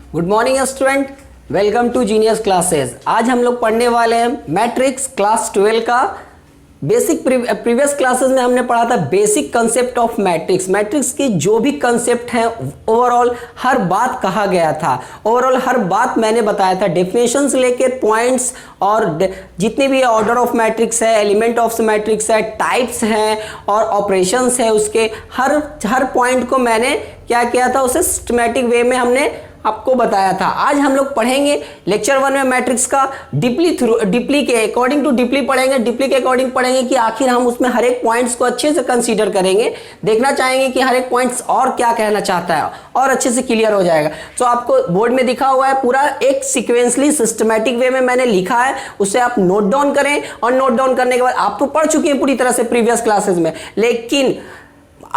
Good morning student, welcome to Genius Classes. आज हम लोग पढ़ने वाले हैं मैट्रिक्स क्लास 12 का बेसिक। प्रीवियस क्लासेस में हमने पढ़ा था basic concept of matrix. Matrix की जो भी कंसेप्ट हैं ओवरऑल हर बात कहा गया था, ओवरऑल हर बात मैंने बताया था, डेफिनेशंस लेके पॉइंट्स और जितने भी ऑर्डर ऑफ मैट्रिक्स है, एलिमेंट ऑफ मैट्रिक्स है, टाइप्स हैं और ऑपरेशंस है, उसके हर पॉइंट को मैंने क्या किया था, उसे सिस्टमैटिक वे में हमने आपको बताया था। आज हम लोग पढ़ेंगे लेक्चर 1 में मैट्रिक्स का डीपली के अकॉर्डिंग टू डीपली पढ़ेंगे, डीपली के अकॉर्डिंग पढ़ेंगे कि आखिर हम उसमें हर एक पॉइंट्स को अच्छे से कंसीडर करेंगे, देखना चाहेंगे कि हर एक पॉइंट्स और क्या कहना चाहता है और अच्छे से क्लियर हो जाएगा। तो आपको बोर्ड में दिखा हुआ है पूरा एक सीक्वेंसली सिस्टमैटिक वे में मैंने लिखा है, उसे आप नोट डाउन करें और नोट डाउन करने के बाद आप तो पढ़ चुके हैं पूरी तरह से प्रीवियस क्लासेस में, लेकिन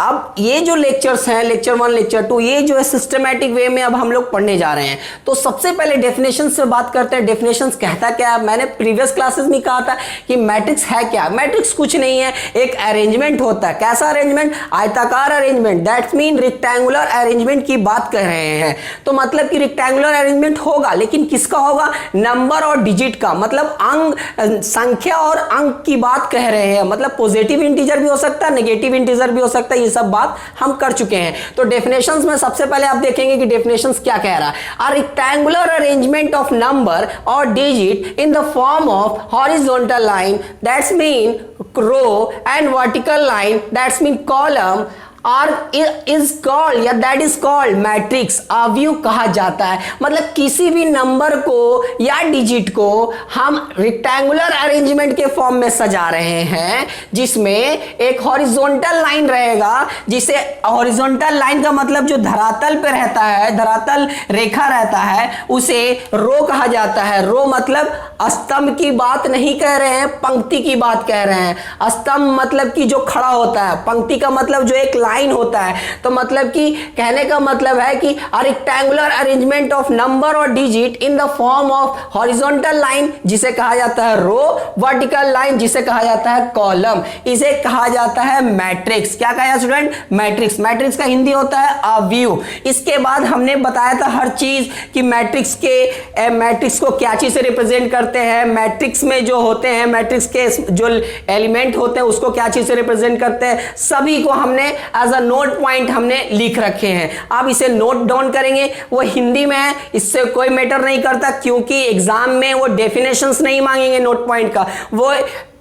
अब ये जो लेक्चर्स हैं, लेक्चर 1 लेक्चर 2, ये जो है सिस्टमैटिक वे में अब हम लोग पढ़ने जा रहे हैं। तो सबसे पहले डेफिनेशन से बात करते हैं। डेफिनेशंस कहता क्या है? मैंने प्रीवियस क्लासेस में कहा था कि मैट्रिक्स है क्या। मैट्रिक्स कुछ नहीं है, एक अरेंजमेंट होता है। कैसा अरेंजमेंट? आयताकार arrangement, that's mean rectangular arrangement की बात कर रहे हैं। तो मतलब कि रेक्टेंगुलर अरेंजमेंट होगा, लेकिन किसका होगा? नंबर और डिजिट का, मतलब अंक, संख्या और अंक की बात कह रहे हैं। मतलब पॉजिटिव इंटीजर भी हो सकता है, नेगेटिव इंटीजर भी हो सकता है, ये सब बात हम कर चुके हैं। तो डेफिनेशंस में सबसे पहले आप देखेंगे कि डेफिनेशंस क्या कह रहा है। A rectangular arrangement of number or digit in the form of horizontal line, that's mean row, and vertical line, that's mean column, or is called या दैट इज कॉल्ड मैट्रिक्स। अवयव कहा जाता है। मतलब किसी भी नंबर को या डिजिट को हम रेक्टेंगुलर अरेंजमेंट के फॉर्म में सजा रहे हैं, जिसमें एक हॉरिजॉन्टल लाइन रहेगा, जिसे हॉरिजॉन्टल लाइन का मतलब जो धरातल पे रहता है, धरातल रेखा रहता है, उसे रो कहा जाता है। रो मतलब स्तंभ की बात नहीं कह रहे हैं, पंक्ति की बात कह रहे हैं। स्तंभ मतलब कि जो खड़ा होता है, पंक्ति का मतलब जो एक लाइन होता है। तो मतलब कि कहने का मतलब है कि rectangular arrangement of number or digit in the form of horizontal line, जिसे कहा जाता है रो, वर्टिकल लाइन जिसे कहा जाता है कॉलम, इसे कहा जाता है मैट्रिक्स। क्या कहा स्टूडेंट? मैट्रिक्स। मैट्रिक्स का हिंदी होता है अवयव। इसके बाद हमने बताया था हर चीज कि मैट्रिक्स को क्या चीज से रिप्रेजेंट करते हैं, मैट्रिक्स में जो होते हैं, मैट्रिक्स के जो एलिमेंट होते हैं उसको क्या चीज से रिप्रेजेंट करते हैं, सभी को हमने एज अ नोट पॉइंट हमने लिख रखे हैं। आप इसे नोट डाउन करेंगे, वो हिंदी में है, इससे कोई मैटर नहीं करता, क्योंकि एग्जाम में वो डेफिनेशंस नहीं मांगेंगे नोट पॉइंट का। वो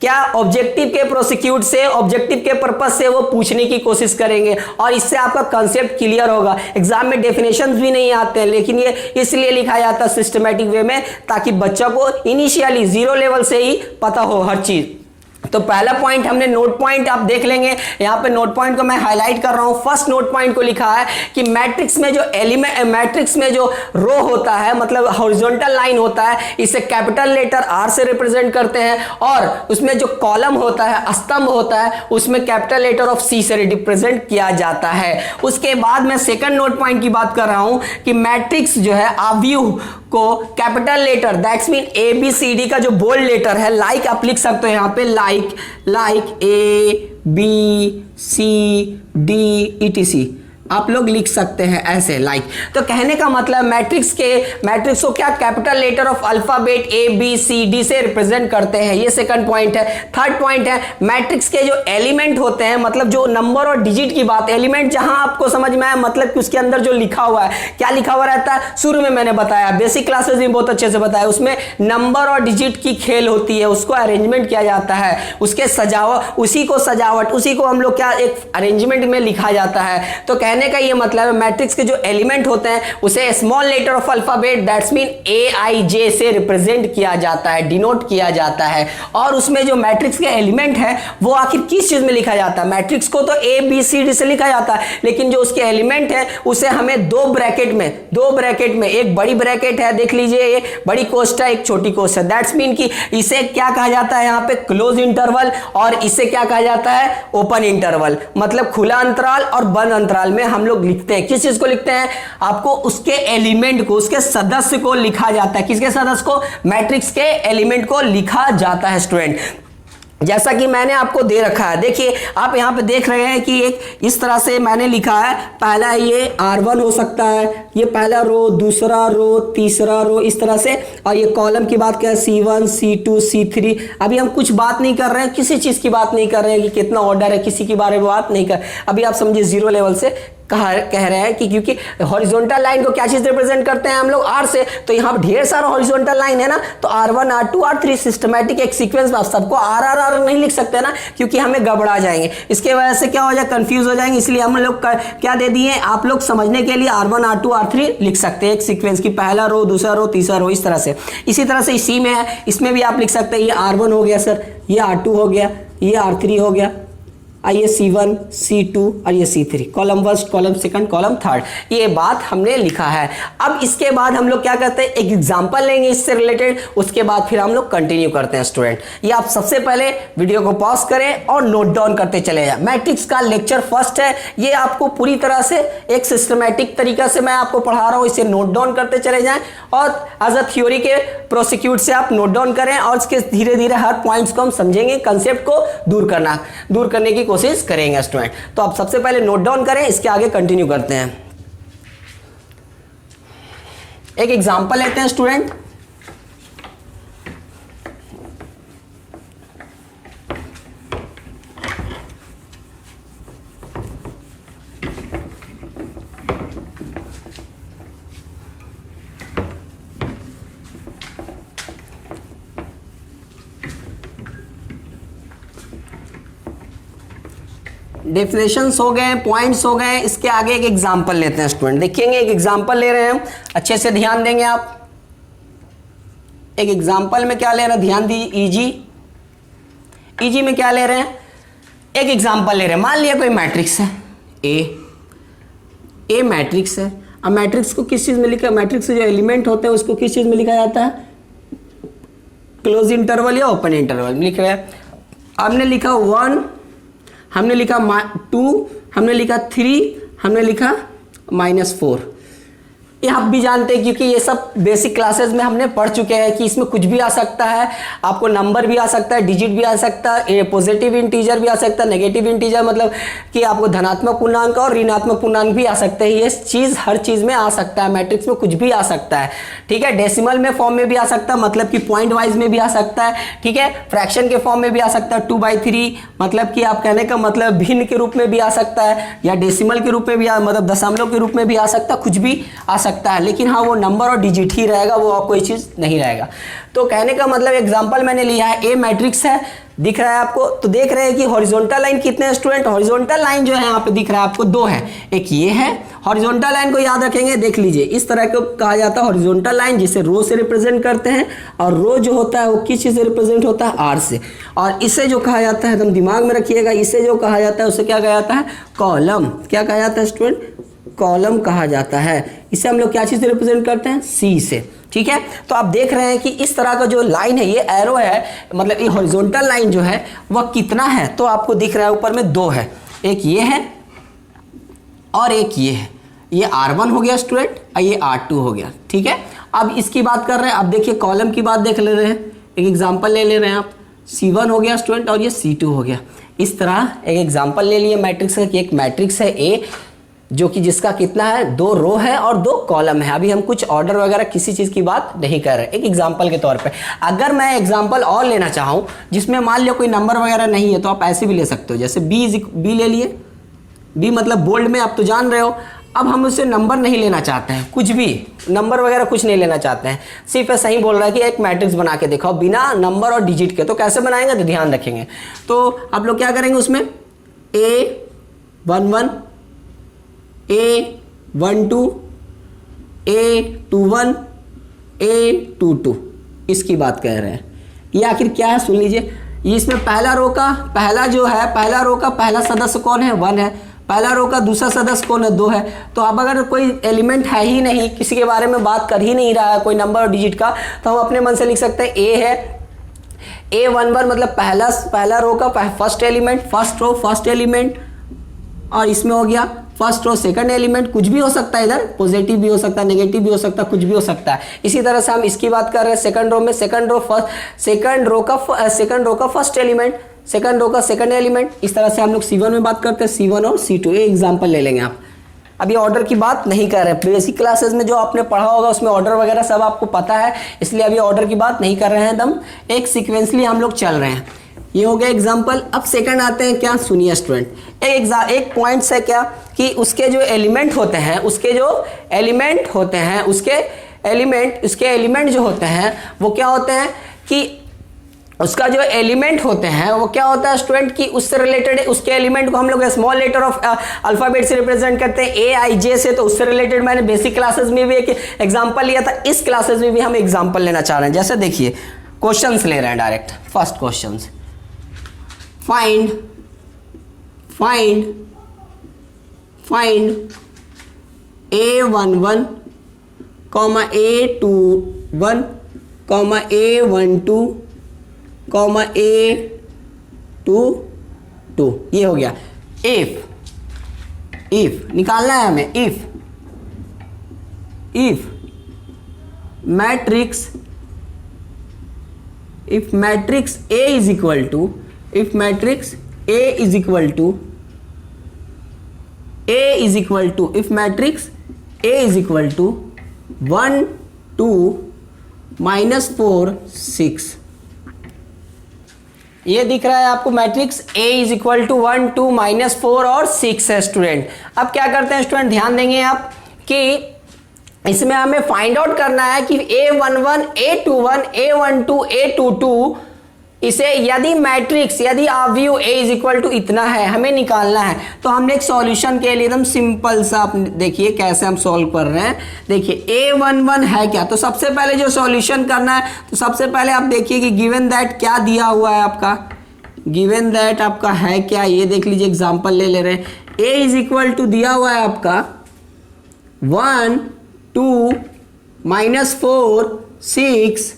क्या ऑब्जेक्टिव के प्रोसिक्यूट से, ऑब्जेक्टिव के पर्पस से वो पूछने की कोशिश करेंगे और इससे आपका कंसेप्ट क्लियर होगा। एग्जाम में डेफिनेशंस भी नहीं आते हैं, लेकिन ये इसलिए लिखा जाता है सिस्टमैटिक वे में, ताकि बच्चा को इनिशियली 0 लेवल से ही पता हो हर चीज। तो पहला पॉइंट हमने नोट पॉइंट आप देख लेंगे, यहाँ पे नोट पॉइंट को मैं हाईलाइट कर रहा हूँ। फर्स्ट नोट पॉइंट को लिखा है कि मैट्रिक्स में जो एलिमेंट, मैट्रिक्स में जो रो होता है, मतलब हॉरिजॉन्टल लाइन होता है, इसे कैपिटल लेटर आर से रिप्रेजेंट करते हैं, और उसमें जो कॉलम होता है, स्तंभ होता है, उसमें कैपिटल लेटर ऑफ सी से रिप्रेजेंट किया जाता है। उसके बाद मैं सेकंड नोट पॉइंट की बात कर रहा हूं कि मैट्रिक्स जो है अवयव को capital letter, that's mean A B C D का जो बोल्ड लेटर है, लाइक आप लिख सकते हो यहाँ पे, like A B C D etc आप लोग लिख सकते हैं ऐसे, लाइक। तो कहने का मतलब मैट्रिक्स को क्या capital letter of alphabet A B C D से रिप्रेजेंट करते हैं। ये सेकंड पॉइंट है। थर्ड पॉइंट है मैट्रिक्स के जो एलिमेंट होते हैं, मतलब जो नंबर और डिजिट की बात, एलिमेंट जहां आपको समझ में आया, मतलब कि उसके अंदर जो लिखा हुआ है, क्या लिखा हुआ रहता है, शुरू में मैंने बताया, बेसिक क्लासेस में बहुत अच्छे से बताया, उसमें नंबर और डिजिट की खेल होती है, उसको अरेंजमेंट किया जाता है, उसके सजावट, उसी को हम लोग क्या एक अरेंजमेंट में लिखा जाता है। तो कहने का ये मतलब है मैट्रिक्स के जो एलिमेंट होते हैं उसे small letter of alphabet, that's mean A I J से रिप्रेजेंट किया जाता है, डिनोट किया जाता है। और उसमें जो मैट्रिक्स के एलिमेंट है वो आखिर किस चीज में लिखा जाता है? मैट्रिक्स को तो ए बी सी डी से लिखा जाता है, लेकिन जो उसके एलिमेंट है उसे हमें दो ब्रैकेट में, एक बड़ी ब्रैकेट है, देख लीजिए, ये बड़ी कोष्ठक, एक छोटी कोष्ठक, दैट्स मीन कि इसे क्या कहा जाता है यहाँ पे? क्लोज इंटरवल, और इसे क्या कहा जाता है? Open interval. मतलब खुला अंतराल और बंद अंतराल में हम लोग लिखते हैं। किस चीज को लिखते हैं? आपको उसके एलिमेंट को, उसके सदस्य को लिखा जाता है। किसके सदस्य को? मैट्रिक्स के एलिमेंट को लिखा जाता है स्टूडेंट। जैसा कि मैंने आपको दे रखा है, देखिए आप यहाँ पे देख रहे हैं कि एक इस तरह से मैंने लिखा है, पहला ये R1 हो सकता है, ये पहला रो, दूसरा रो, तीसरा रो, इस तरह से। और ये कॉलम की बात करें C1 C2 C3। अभी हम कुछ बात नहीं कर रहे हैं, किसी चीज की बात नहीं कर रहे हैं कि कितना ऑर्डर है, किसी के बारे में बात नहीं कर, अभी आप समझिए जीरो लेवल से कह रहे हैं कि क्योंकि हॉरिजॉन्टल लाइन को क्या चीज रिप्रेजेंट करते हैं हम लोग, R से, तो यहाँ पर ढेर सारा हॉरिजॉन्टल लाइन है ना, तो R1 R2 R3 सिस्टमैटिक एक सीक्वेंस में आप सबको R नहीं लिख सकते ना, क्योंकि हमें गड़बड़ा जाएंगे, इसके वजह से क्या हो जाए, कंफ्यूज हो जाएंगे। इसलिए हम लोग क्या दे दिए, आप लोग समझने के लिए R1 R2 R3 लिख सकते हैं एक सीक्वेंस की, पहला रो, दूसरा रो, तीसरा रो, इस तरह से। इसी तरह से इसी में है, इसमें भी आप लिख सकते हैं, ये R1 हो गया सर, ये R2 हो गया, ये R3 हो गया, ये C1 C2 और ये C3, column first, column second, column third, ये बात हमने लिखा है। अब इसके बाद हम लोग क्या करते हैं, एक एग्जांपल लेंगे इससे रिलेटेड, उसके बाद फिर हम लोग कंटिन्यू करते हैं स्टूडेंट। ये आप सबसे पहले वीडियो को पॉज करें और नोट डाउन करते चले जाए। मैट्रिक्स का लेक्चर फर्स्ट है, ये आपको पूरी तरह से एक सिस्टमैटिक तरीका से मैं आपको पढ़ा रहा हूँ, इसे नोट डाउन करते चले जाएं और एज अ थ्योरी के प्रोसिक्यूट से आप नोट डाउन करें और इसके धीरे धीरे हर पॉइंट्स को हम समझेंगे, कंसेप्ट को दूर करने की कोशिश करेंगे स्टूडेंट। तो आप सबसे पहले नोट डाउन करें, इसके आगे कंटिन्यू करते हैं। एक एग्जांपल लेते हैं स्टूडेंट। डेफिनेशंस हो गए, पॉइंट्स हो गए, इसके आगे एक एग्जांपल लेते हैं स्टूडेंट। देखेंगे एक एग्जांपल ले रहे हैं, अच्छे से ध्यान देंगे आप। एक एग्जांपल में क्या ले रहे हैं, ध्यान दीजिए। इजी में क्या ले रहे हैं, एक एग्जांपल ले रहे हैं। मान लिया कोई मैट्रिक्स है ए मैट्रिक्स है। अब मैट्रिक्स को किस चीज में लिखा, मैट्रिक्स के जो एलिमेंट होते हैं उसको किस चीज में लिखा जाता है, क्लोज इंटरवल या ओपन इंटरवल में लिख रहे हैं। हमने लिखा 1, हमने लिखा 2, हमने लिखा 3, हमने लिखा -4। ये आप भी जानते हैं क्योंकि ये सब बेसिक क्लासेस में हमने पढ़ चुके हैं कि इसमें कुछ भी आ सकता है, आपको नंबर भी आ सकता है, डिजिट भी आ सकता है, पॉजिटिव इंटीजर भी आ सकता है, नेगेटिव इंटीजर मतलब कि आपको धनात्मक पूर्णांक और ऋणात्मक पूर्णांक भी आ सकते हैं। ये चीज़ हर चीज़ में आ सकता है, मैट्रिक्स में कुछ भी आ सकता है, ठीक है। डेसिमल में फॉर्म में भी आ सकता है, मतलब कि पॉइंट वाइज में भी आ सकता है, ठीक है। फ्रैक्शन के फॉर्म में भी आ सकता है, 2/3 मतलब कि आप कहने का मतलब भिन्न के रूप में भी आ सकता है, या डेसिमल के रूप में भी मतलब दशमलव के रूप में भी आ सकता है, कुछ भी आ सकता है, लेकिन हाँ वो नंबर और डिजिट ही रहेगा, वो और कोई चीज़ नहीं रहेगा। तो कहने का मतलब एग्जांपल मैंने लिया है, ए मैट्रिक्स है, दिख रहा है आपको। तो देख रहे हैं कि हॉरिजॉन्टल लाइन कितने हैं स्टूडेंट, हॉरिजॉन्टल लाइन जो है यहाँ पे दिख रहा है आपको 2 है, एक ये है। हॉरिजॉन्टल लाइन को याद रखेंगे, देख लीजिए इस तरह को कहा जाता है हॉरिजॉन्टल लाइन, जिसे रो से रिप्रेजेंट करते हैं, और रो जो होता है वो किस चीज़ से रिप्रेजेंट होता है, आर से। और इसे जो कहा जाता है, एकदम दिमाग में रखिएगा, इसे जो कहा जाता है उसे क्या कहा जाता है, कॉलम। क्या कहा जाता है स्टूडेंट, कॉलम कहा जाता है। इसे हम लोग क्या चीज़ से रिप्रेजेंट करते हैं, सी से, ठीक है। तो आप देख रहे हैं कि इस तरह का जो लाइन है, ये एरो है, मतलब ये हॉरिजॉन्टल लाइन जो है वह कितना है, तो आपको दिख रहा है ऊपर में 2 है, एक ये है और एक ये है। ये R1 हो गया स्टूडेंट और ये R2 हो गया, ठीक है। अब इसकी बात कर रहे हैं, अब देखिए कॉलम की बात देख ले रहे हैं, एक एग्जाम्पल ले रहे हैं आप, C1 हो गया स्टूडेंट और ये C2 हो गया। इस तरह एक एग्जाम्पल ले लिए मैट्रिक्स का, कि एक मैट्रिक्स है A जो कि जिसका कितना है, 2 रो है और 2 कॉलम है। अभी हम कुछ ऑर्डर वगैरह किसी चीज़ की बात नहीं कर रहे, एक एग्जांपल के तौर पे। अगर मैं एग्जांपल और लेना चाहूँ जिसमें मान लिया कोई नंबर वगैरह नहीं है, तो आप ऐसे भी ले सकते हो, जैसे बी ले लिए, बी मतलब बोल्ड में, आप तो जान रहे हो। अब हम उससे नंबर नहीं लेना चाहते हैं, कुछ भी नंबर वगैरह कुछ नहीं लेना चाहते हैं, सिर्फ ऐसा ही बोल रहा है कि एक मैट्रिक्स बना के दिखाओ बिना नंबर और डिजिट के। तो कैसे बनाएंगे, तो ध्यान रखेंगे। तो आप लोग क्या करेंगे, उसमें A11 A12 A21 A22 इसकी बात कह रहे हैं। ये आखिर क्या है सुन लीजिए। ये इसमें पहला रो का पहला सदस्य कौन है, 1 है। पहला रो का दूसरा सदस्य कौन है, 2 है। तो अब अगर कोई एलिमेंट है ही नहीं, किसी के बारे में बात कर ही नहीं रहा है, कोई नंबर और डिजिट का, तो हम अपने मन से लिख सकते हैं A है, A11 मतलब पहला रो का first element, first row first element, और इसमें हो गया फर्स्ट रो सेकंड एलिमेंट। कुछ भी हो सकता है, इधर पॉजिटिव भी हो सकता है, नेगेटिव भी हो सकता है, कुछ भी हो सकता है। इसी तरह से हम इसकी बात कर रहे हैं सेकंड रो में, सेकंड रो का फर्स्ट एलिमेंट, सेकंड रो का सेकंड एलिमेंट। इस तरह से हम लोग C1 में बात करते हैं, C1 और C2। ये एग्जांपल ले लेंगे आप। अभी ऑर्डर की बात नहीं कर रहे हैं, बेसिक क्लासेस में जो आपने पढ़ा होगा उसमें ऑर्डर वगैरह सब आपको पता है, इसलिए अभी ऑर्डर की बात नहीं कर रहे हैं, एकदम एक सीक्वेंसली हम लोग चल रहे हैं। ये हो गया एग्जांपल। अब सेकंड आते हैं, क्या सुनिए स्टूडेंट, एक पॉइंट्स है क्या कि उसके जो एलिमेंट होते हैं, उसके एलिमेंट जो होते हैं वो क्या होते हैं कि उसका जो एलिमेंट होते हैं वो क्या होता है स्टूडेंट कि उससे रिलेटेड, उसके एलिमेंट को हम लोग स्मॉल लेटर ऑफ अल्फाबेट से रिप्रेजेंट करते हैं, AIJ से। तो उससे रिलेटेड मैंने बेसिक क्लासेस में भी एक एग्जांपल लिया था, इस क्लासेस में भी हम एग्जांपल लेना चाह रहे हैं। जैसे देखिए क्वेश्चंस ले रहे हैं direct. First questions, find A11, A21, A12, A22, ये हो गया। इफ निकालना है हमें, if matrix A is equal to, if matrix A is equal to, if matrix A is equal to 1 2 -4 6, ये दिख रहा है आपको matrix A is equal to 1 2 -4 और 6 है स्टूडेंट। अब क्या करते हैं स्टूडेंट, ध्यान देंगे आप कि इसमें हमें फाइंड आउट करना है कि A11, A21, A12, A22 इसे यदि अवयव A इज इक्वल टू इतना है, हमें निकालना है। तो हमने एक सॉल्यूशन के लिए एकदम सिंपल सा, आप देखिए कैसे हम सॉल्व कर रहे हैं। देखिए A11 है क्या, तो सबसे पहले जो सॉल्यूशन करना है, तो सबसे पहले आप देखिए कि गिवन दैट क्या दिया हुआ है आपका, गिवन दैट आपका है क्या, ये देख लीजिए, एग्जांपल ले रहे हैं। A इज इक्वल टू दिया हुआ है आपका 1 2 -4 6,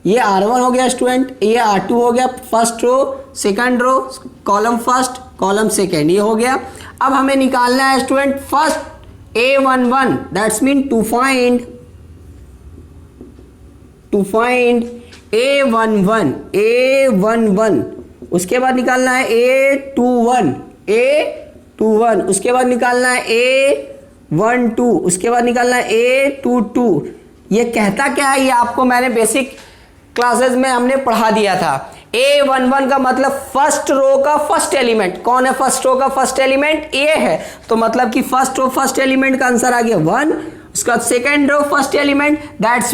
ये R1 हो गया स्टूडेंट, ये R2 हो गया, first row second row, column first column second, ये हो गया। अब हमें निकालना है student first A11, that's mean to find A11, उसके बाद निकालना है A21, उसके बाद निकालना है A12, उसके बाद निकालना है A22। ये कहता क्या है, ये आपको मैंने बेसिक क्लासेस में हमने पढ़ा दिया था। A11 का मतलब फर्स्ट रो का फर्स्ट एलिमेंट। कौन है फर्स्ट रो का फर्स्ट एलिमेंट? A है, तो मतलब कि फर्स्ट रो फर्स्ट एलिमेंट का आंसर आ गया 1। उसके बाद second row first element, that's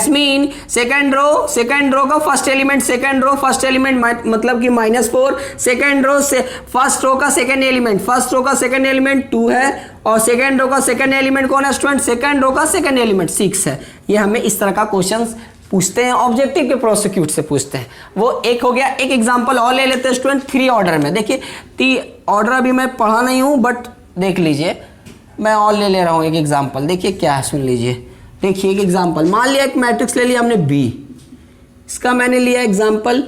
mean second row का first element, second row first element मतलब कि -4। सेकेंड रो से फर्स्ट रो का सेकेंड एलिमेंट, फर्स्ट रो का सेकेंड एलिमेंट 2 है, और सेकेंड रो का सेकेंड एलिमेंट कौन है स्टूडेंट? सेकेंड रो का सेकेंड एलिमेंट 6 है। ये हमें इस तरह का क्वेश्चंस पूछते हैं, ऑब्जेक्टिव के प्रोसिक्यूट से पूछते हैं। वो एक हो गया। एक एग्जांपल और ले लेते हैं स्टूडेंट 3 ऑर्डर में। देखिए ऑर्डर अभी मैं पढ़ा नहीं हूँ, बट देख लीजिए, मैं और ले रहा हूँ एक एग्जांपल। देखिए क्या है, सुन लीजिए। देखिए एक एग्जांपल, मान लिया एक मैट्रिक्स ले लिया हमने B, इसका मैंने लिया एग्जांपल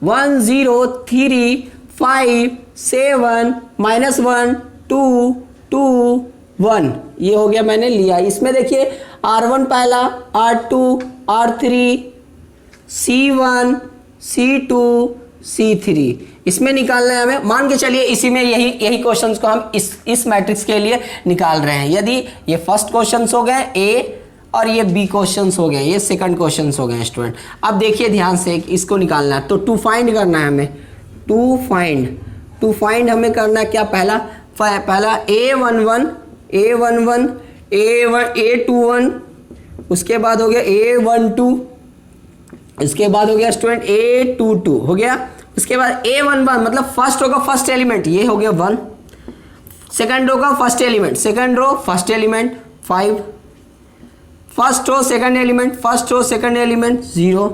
1 0 3 5 7 -1 2 2 1, ये हो गया, मैंने लिया। इसमें देखिए R1 पहला, R2 R3 C1 C2 C3, इसमें निकालना है हमें। मान के चलिए इसी में यही क्वेश्चंस को हम इस मैट्रिक्स के लिए निकाल रहे हैं। यदि ये फर्स्ट क्वेश्चंस हो गए A और ये B क्वेश्चंस हो गए, ये सेकंड क्वेश्चंस हो गए स्टूडेंट। अब देखिए ध्यान से, इसको निकालना है, तो टू फाइंड करना है हमें। टू फाइंड हमें करना है क्या? पहला A11 A21, उसके बाद हो गया A12, इसके बाद हो गया स्टूडेंट A22 हो गया। उसके बाद A11 मतलब फर्स्ट रो का फर्स्ट एलिमेंट, ये हो गया 1। सेकंड रो का first element, second row first element 5। First row second element, first row second element 0।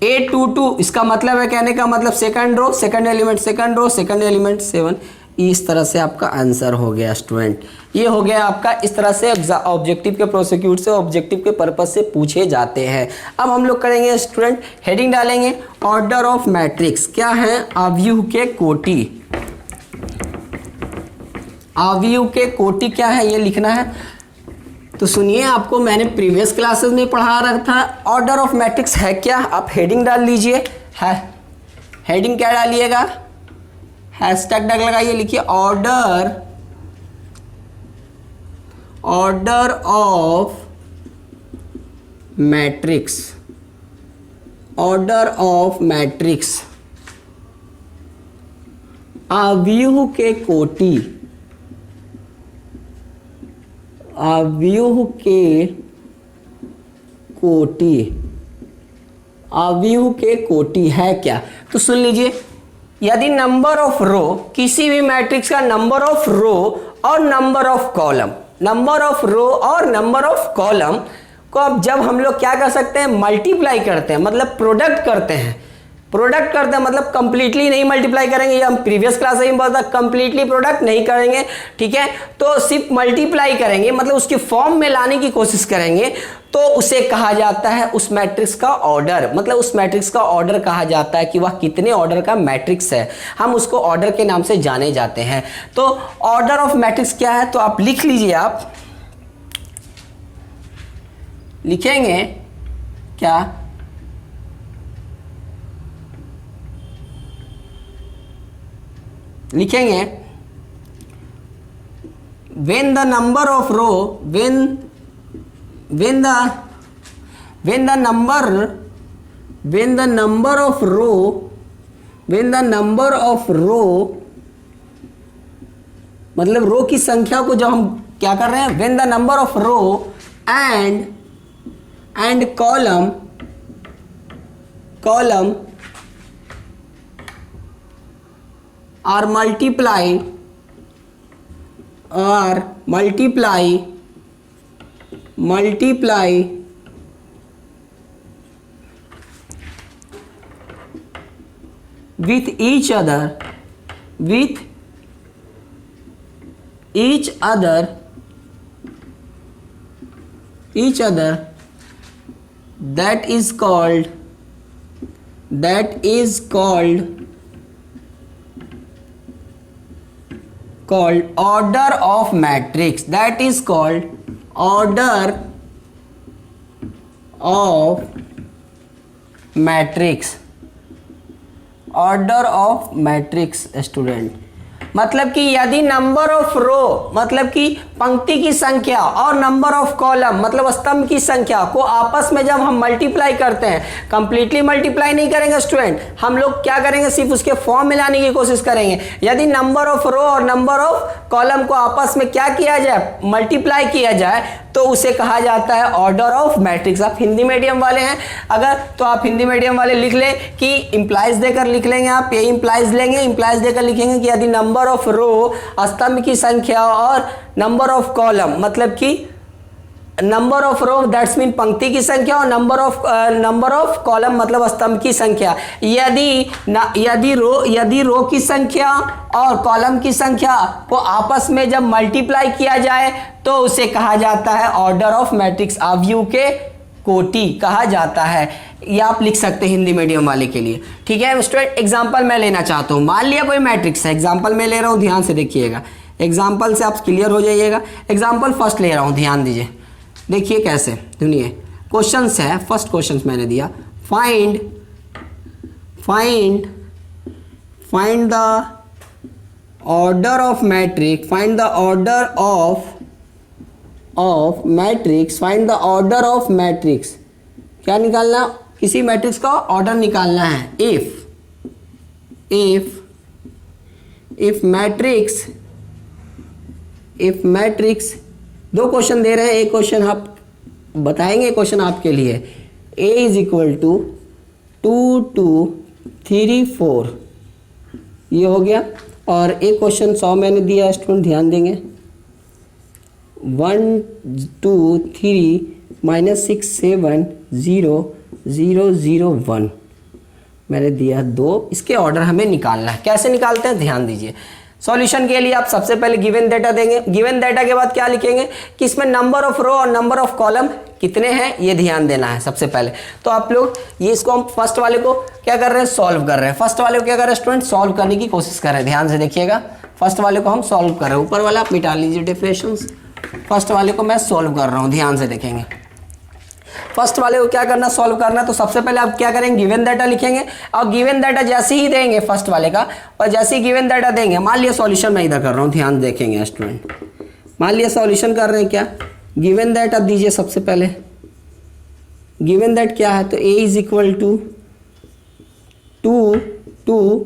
A22 इसका मतलब है, कहने का मतलब second row second element, second row second element 7। इस तरह से आपका आंसर हो गया स्टूडेंट। ये हो गया आपका, इस तरह से ऑब्जेक्टिव के प्रोसिक्यूट से ऑब्जेक्टिव के पर्पस से पूछे जाते हैं। अब हम लोग करेंगे स्टूडेंट, हेडिंग डालेंगे ऑर्डर ऑफ मैट्रिक्स। क्या है? अवयव के कोटि। अवयव के कोटि क्या है, ये लिखना है। तो सुनिए, आपको मैंने प्रीवियस क्लासेस में पढ़ा रखा था ऑर्डर ऑफ मैट्रिक्स है क्या। आप हेडिंग डाल लीजिए, है हेडिंग क्या डालिएगा, हैशटैग टैग लगाइए, लिखिए order of matrix, order of matrix, अवयव के कोटि, अवयव के कोटि, अवयव के कोटि है क्या। तो सुन लीजिए, यदि नंबर ऑफ रो, किसी भी मैट्रिक्स का नंबर ऑफ रो और number of column, number of row और नंबर ऑफ कॉलम को अब जब हम लोग क्या कर सकते हैं, मल्टीप्लाई करते हैं, मतलब प्रोडक्ट करते हैं, प्रोडक्ट करते हैं मतलब कंप्लीटली नहीं मल्टीप्लाई करेंगे, ये हम प्रीवियस क्लास में बताया, कंप्लीटली प्रोडक्ट नहीं करेंगे, ठीक है। तो सिर्फ मल्टीप्लाई करेंगे, मतलब उसकी फॉर्म में लाने की कोशिश करेंगे, तो उसे कहा जाता है उस मैट्रिक्स का ऑर्डर, मतलब उस मैट्रिक्स का ऑर्डर कहा जाता है कि वह कितने ऑर्डर का मैट्रिक्स है, हम उसको ऑर्डर के नाम से जाने जाते हैं। तो ऑर्डर ऑफ मैट्रिक्स क्या है, तो आप लिख लीजिए, आप लिखेंगे क्या, लिखेंगे when the number of row, when the number of row, when the number of row, मतलब रो की संख्या को जब हम क्या कर रहे हैं, when the number of row and column are multiply with each other, that is called order of matrix, that is called order of matrix, order of matrix student. मतलब कि यदि नंबर ऑफ रो, मतलब कि पंक्ति की संख्या, और नंबर ऑफ कॉलम मतलब स्तंभ की संख्या को आपस में जब हम मल्टीप्लाई करते हैं, कंप्लीटली मल्टीप्लाई नहीं करेंगे स्टूडेंट, हम लोग क्या करेंगे, सिर्फ उसके फॉर्म में लाने की कोशिश करेंगे। यदि नंबर ऑफ रो और नंबर ऑफ कॉलम को आपस में क्या किया जाए, मल्टीप्लाई किया जाए, तो उसे कहा जाता है ऑर्डर ऑफ मैट्रिक्स। आप हिंदी मीडियम वाले हैं अगर, तो आप हिंदी मीडियम वाले लिख लें कि इंप्लाइज देकर लिख लेंगे, आप ये इंप्लाइज लेंगे, इंप्लाइज देकर लिखेंगे कि यदि नंबर ऑफ रो, स्तंभ की संख्या, और नंबर ऑफ कॉलम मतलब कि number of row that's mean पंक्ति की संख्या, और नंबर ऑफ कॉलम मतलब स्तंभ की संख्या, यदि रो की संख्या और कॉलम की संख्या को आपस में जब मल्टीप्लाई किया जाए, तो उसे कहा जाता है ऑर्डर ऑफ मैट्रिक्स, अवयव के कोटि कहा जाता है। ये आप लिख सकते हैं हिंदी मीडियम वाले के लिए, ठीक है स्टूडेंट। एग्जांपल मैं लेना चाहता हूँ, मान लिया कोई मैट्रिक्स है, एग्जांपल मैं ले रहा हूँ, ध्यान से देखिएगा, एग्जांपल से आप क्लियर हो जाइएगा। एग्जांपल फर्स्ट ले रहा हूँ, ध्यान दीजिए, देखिए कैसे, सुनिए, क्वेश्चंस है, फर्स्ट क्वेश्चन मैंने दिया, find the order of matrix, find the order of matrix, find the order of matrix, क्या निकालना, किसी मैट्रिक्स का ऑर्डर निकालना है। इफ मैट्रिक्स, दो क्वेश्चन दे रहे हैं, एक क्वेश्चन आप बताएंगे, क्वेश्चन आपके लिए, A इज इक्वल टू 2 2 3 4, ये हो गया। और एक क्वेश्चन 100 मैंने दिया स्टूडेंट, ध्यान देंगे, 1 2 3 -6 7 0 0 0 1 मैंने दिया 2, इसके ऑर्डर हमें निकालना है। कैसे निकालते हैं, ध्यान दीजिए। सॉल्यूशन के लिए आप सबसे पहले गिवन डेटा देंगे, गिवन डेटा के बाद क्या लिखेंगे कि इसमें नंबर ऑफ रो और नंबर ऑफ कॉलम कितने हैं, ये ध्यान देना है सबसे पहले। तो आप लोग ये, इसको हम फर्स्ट वाले को क्या कर रहे हैं, सॉल्व कर रहे हैं, फर्स्ट वाले को क्या कर रहे हैं स्टूडेंट, सॉल्व करने की कोशिश कर रहे हैं। ध्यान से देखिएगा, फर्स्ट वाले को हम सॉल्व कर रहे हैं, ऊपर वाला आप मिटा लीजिए डेफिनेशंस, फर्स्ट वाले को मैं सॉल्व कर रहा हूँ, ध्यान से देखेंगे। फर्स्ट वाले को क्या करना, सॉल्व करना। तो सबसे पहले आप क्या करेंगे, गिवन डाटा लिखेंगे और गिवन डाटा जैसे ही देंगे फर्स्ट वाले का, और जैसे ही गिवन डाटा देंगे, मान लिया सॉल्यूशन मैं इधर कर रहा हूँ, ध्यान देखेंगे स्टूडेंट। मान लिया सॉल्यूशन कर रहे हैं, क्या गिवन दैट आप दीजिए सबसे पहले। गिवन दैट क्या है, तो a इज इक्वल टू 2 2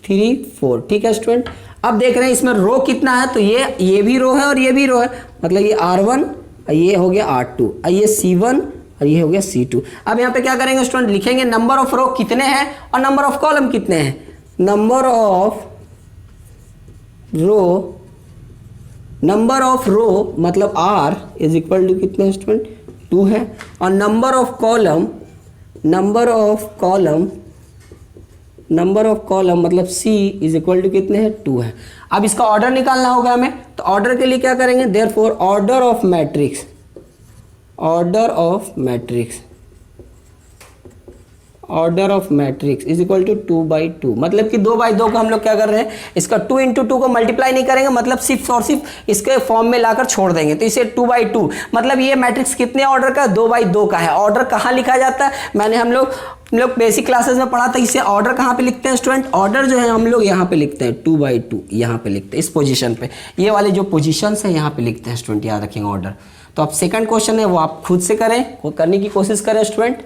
3 4, ठीक है स्टूडेंट। अब देख रहे हैं इसमें रो कितना है, तो ये भी रो है और ये भी रो है, मतलब ये R1 और ये हो गया R2 और ये C1 और ये हो गया C2। अब यहाँ पे क्या करेंगे स्टूडेंट, लिखेंगे नंबर ऑफ रो कितने हैं और नंबर ऑफ कॉलम कितने हैं। नंबर ऑफ रो मतलब R इज इक्वल टू कितने स्टूडेंट, 2 है, और नंबर ऑफ कॉलम मतलब C इज इक्वल टू कितने हैं, 2 है। अब इसका ऑर्डर निकालना होगा हमें, तो ऑर्डर के लिए क्या करेंगे, therefore order of matrix is equal to 2/2, मतलब कि 2/2 को हम लोग क्या कर रहे हैं, इसका 2 × 2 को मल्टीप्लाई नहीं करेंगे, मतलब सिर्फ और सिर्फ इसके फॉर्म में लाकर छोड़ देंगे, तो इसे 2/2, मतलब ये मैट्रिक्स कितने ऑर्डर का, 2/2 का है। ऑर्डर कहाँ लिखा जाता है, मैंने हम लोग बेसिक क्लासेस में पढ़ा था, इसे ऑर्डर कहाँ पे लिखते हैं स्टूडेंट, ऑर्डर जो है हम लोग यहाँ पे लिखते हैं 2/2, यहाँ पे लिखते हैं इस पोजीशन पे, ये वाले जो पोजीशन है यहाँ पे लिखते हैं स्टूडेंट, याद रखेंगे ऑर्डर। तो अब सेकंड क्वेश्चन है वो आप खुद से करें, करने की कोशिश करें स्टूडेंट।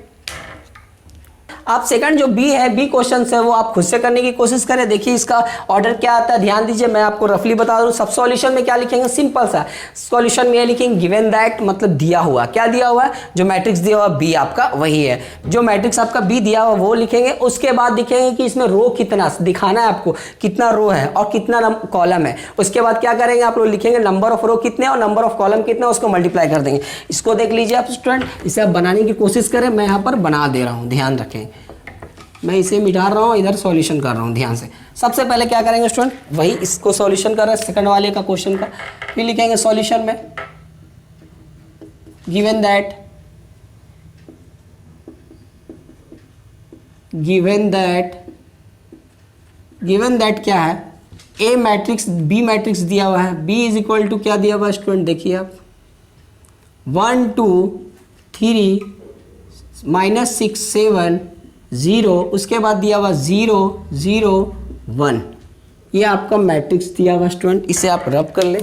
आप सेकंड जो बी है, बी क्वेश्चन है वो आप खुद से करने की कोशिश करें। देखिए इसका ऑर्डर क्या आता है, ध्यान दीजिए, मैं आपको रफली बता दूं। सब सॉल्यूशन में क्या लिखेंगे, सिंपल सा सॉल्यूशन में लिखेंगे गिवन दैट, मतलब दिया हुआ, क्या दिया हुआ है, जो मैट्रिक्स दिया हुआ बी आपका वही है, जो मैट्रिक्स आपका बी दिया हुआ वो लिखेंगे। उसके बाद लिखेंगे कि इसमें रो कितना दिखाना है आपको, कितना रो है और कितना कॉलम है। उसके बाद क्या करेंगे आप लोग, लिखेंगे नंबर ऑफ रो कितने और नंबर ऑफ कॉलम कितने, उसको मल्टीप्लाई कर देंगे। इसको देख लीजिए आप स्टूडेंट, इसे आप बनाने की कोशिश करें, मैं यहाँ पर बना दे रहा हूँ, ध्यान रखें, मैं इसे मिटा रहा हूँ, इधर सॉल्यूशन कर रहा हूँ, ध्यान से। सबसे पहले क्या करेंगे स्टूडेंट, वही इसको सॉल्यूशन कर रहे हैं सेकंड वाले का क्वेश्चन का, फिर लिखेंगे सॉल्यूशन में गिवन दैट क्या है, ए मैट्रिक्स बी मैट्रिक्स दिया हुआ है, बी इज इक्वल टू क्या दिया हुआ है स्टूडेंट, देखिए आप 1 2 3 -6 7 0, उसके बाद दिया हुआ 0 0 1, ये आपका मैट्रिक्स दिया हुआ स्टूडेंट। इसे आप रब कर ले,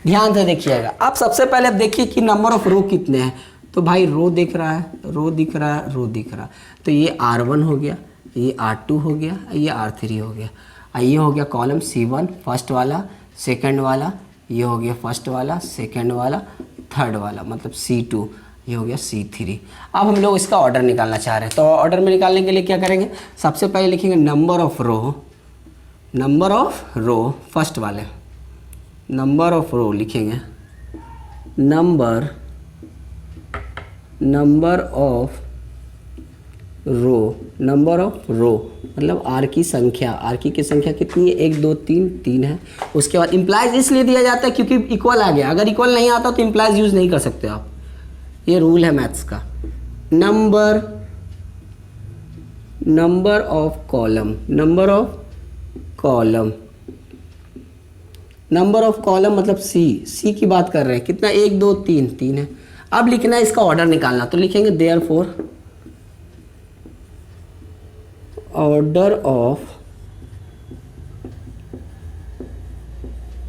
ध्यान से देखिएगा। आप सबसे पहले देखिए कि नंबर ऑफ रो कितने हैं, तो भाई रो दिख रहा है, रो दिख रहा है, तो ये R1 हो गया, ये R2 हो गया, ये R3 हो गया, ये हो गया कॉलम C1 फर्स्ट वाला, सेकंड वाला, ये हो गया फर्स्ट वाला, सेकंड वाला, थर्ड वाला, मतलब C2, ये हो गया C3। अब हम लोग इसका ऑर्डर निकालना चाह रहे हैं, तो ऑर्डर में निकालने के लिए क्या करेंगे, सबसे पहले लिखेंगे नंबर ऑफ रो फर्स्ट वाले, नंबर ऑफ रो लिखेंगे, नंबर ऑफ रो मतलब आर की संख्या कितनी है, 1 2 3 3 है। उसके बाद इम्प्लाइज इसलिए दिया जाता है क्योंकि इक्वल आ गया, अगर इक्वल नहीं आता तो इम्प्लाइज यूज नहीं कर सकते आप, ये रूल है मैथ्स का। नंबर ऑफ कॉलम मतलब सी की बात कर रहे हैं, कितना 1 2 3 3 है। अब लिखना है इसका ऑर्डर निकालना, तो लिखेंगे therefore order of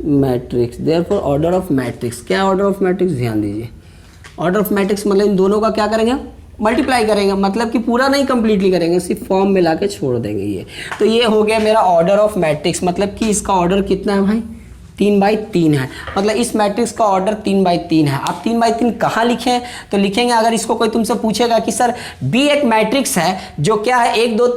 matrix, therefore order of matrix. क्या ऑर्डर ऑफ मैट्रिक्स, ध्यान दीजिए, ऑर्डर ऑफ मैट्रिक्स मतलब इन दोनों का क्या करेंगे, मल्टीप्लाई करेंगे, मतलब कि पूरा नहीं कंप्लीटली करेंगे, सिर्फ फॉर्म में लाके छोड़ देंगे ये। तो ये हो गया मेरा ऑर्डर ऑफ मैट्रिक्स, मतलब कि इसका ऑर्डर कितना है भाई, 3/3 है, मतलब इस मैट्रिक्स का ऑर्डर 3/3 है। आप 3/3 कहाँ लिखें, तो लिखेंगे, अगर इसको कोई तुमसे पूछेगा कि सर बी एक मैट्रिक्स है जो क्या है 1 2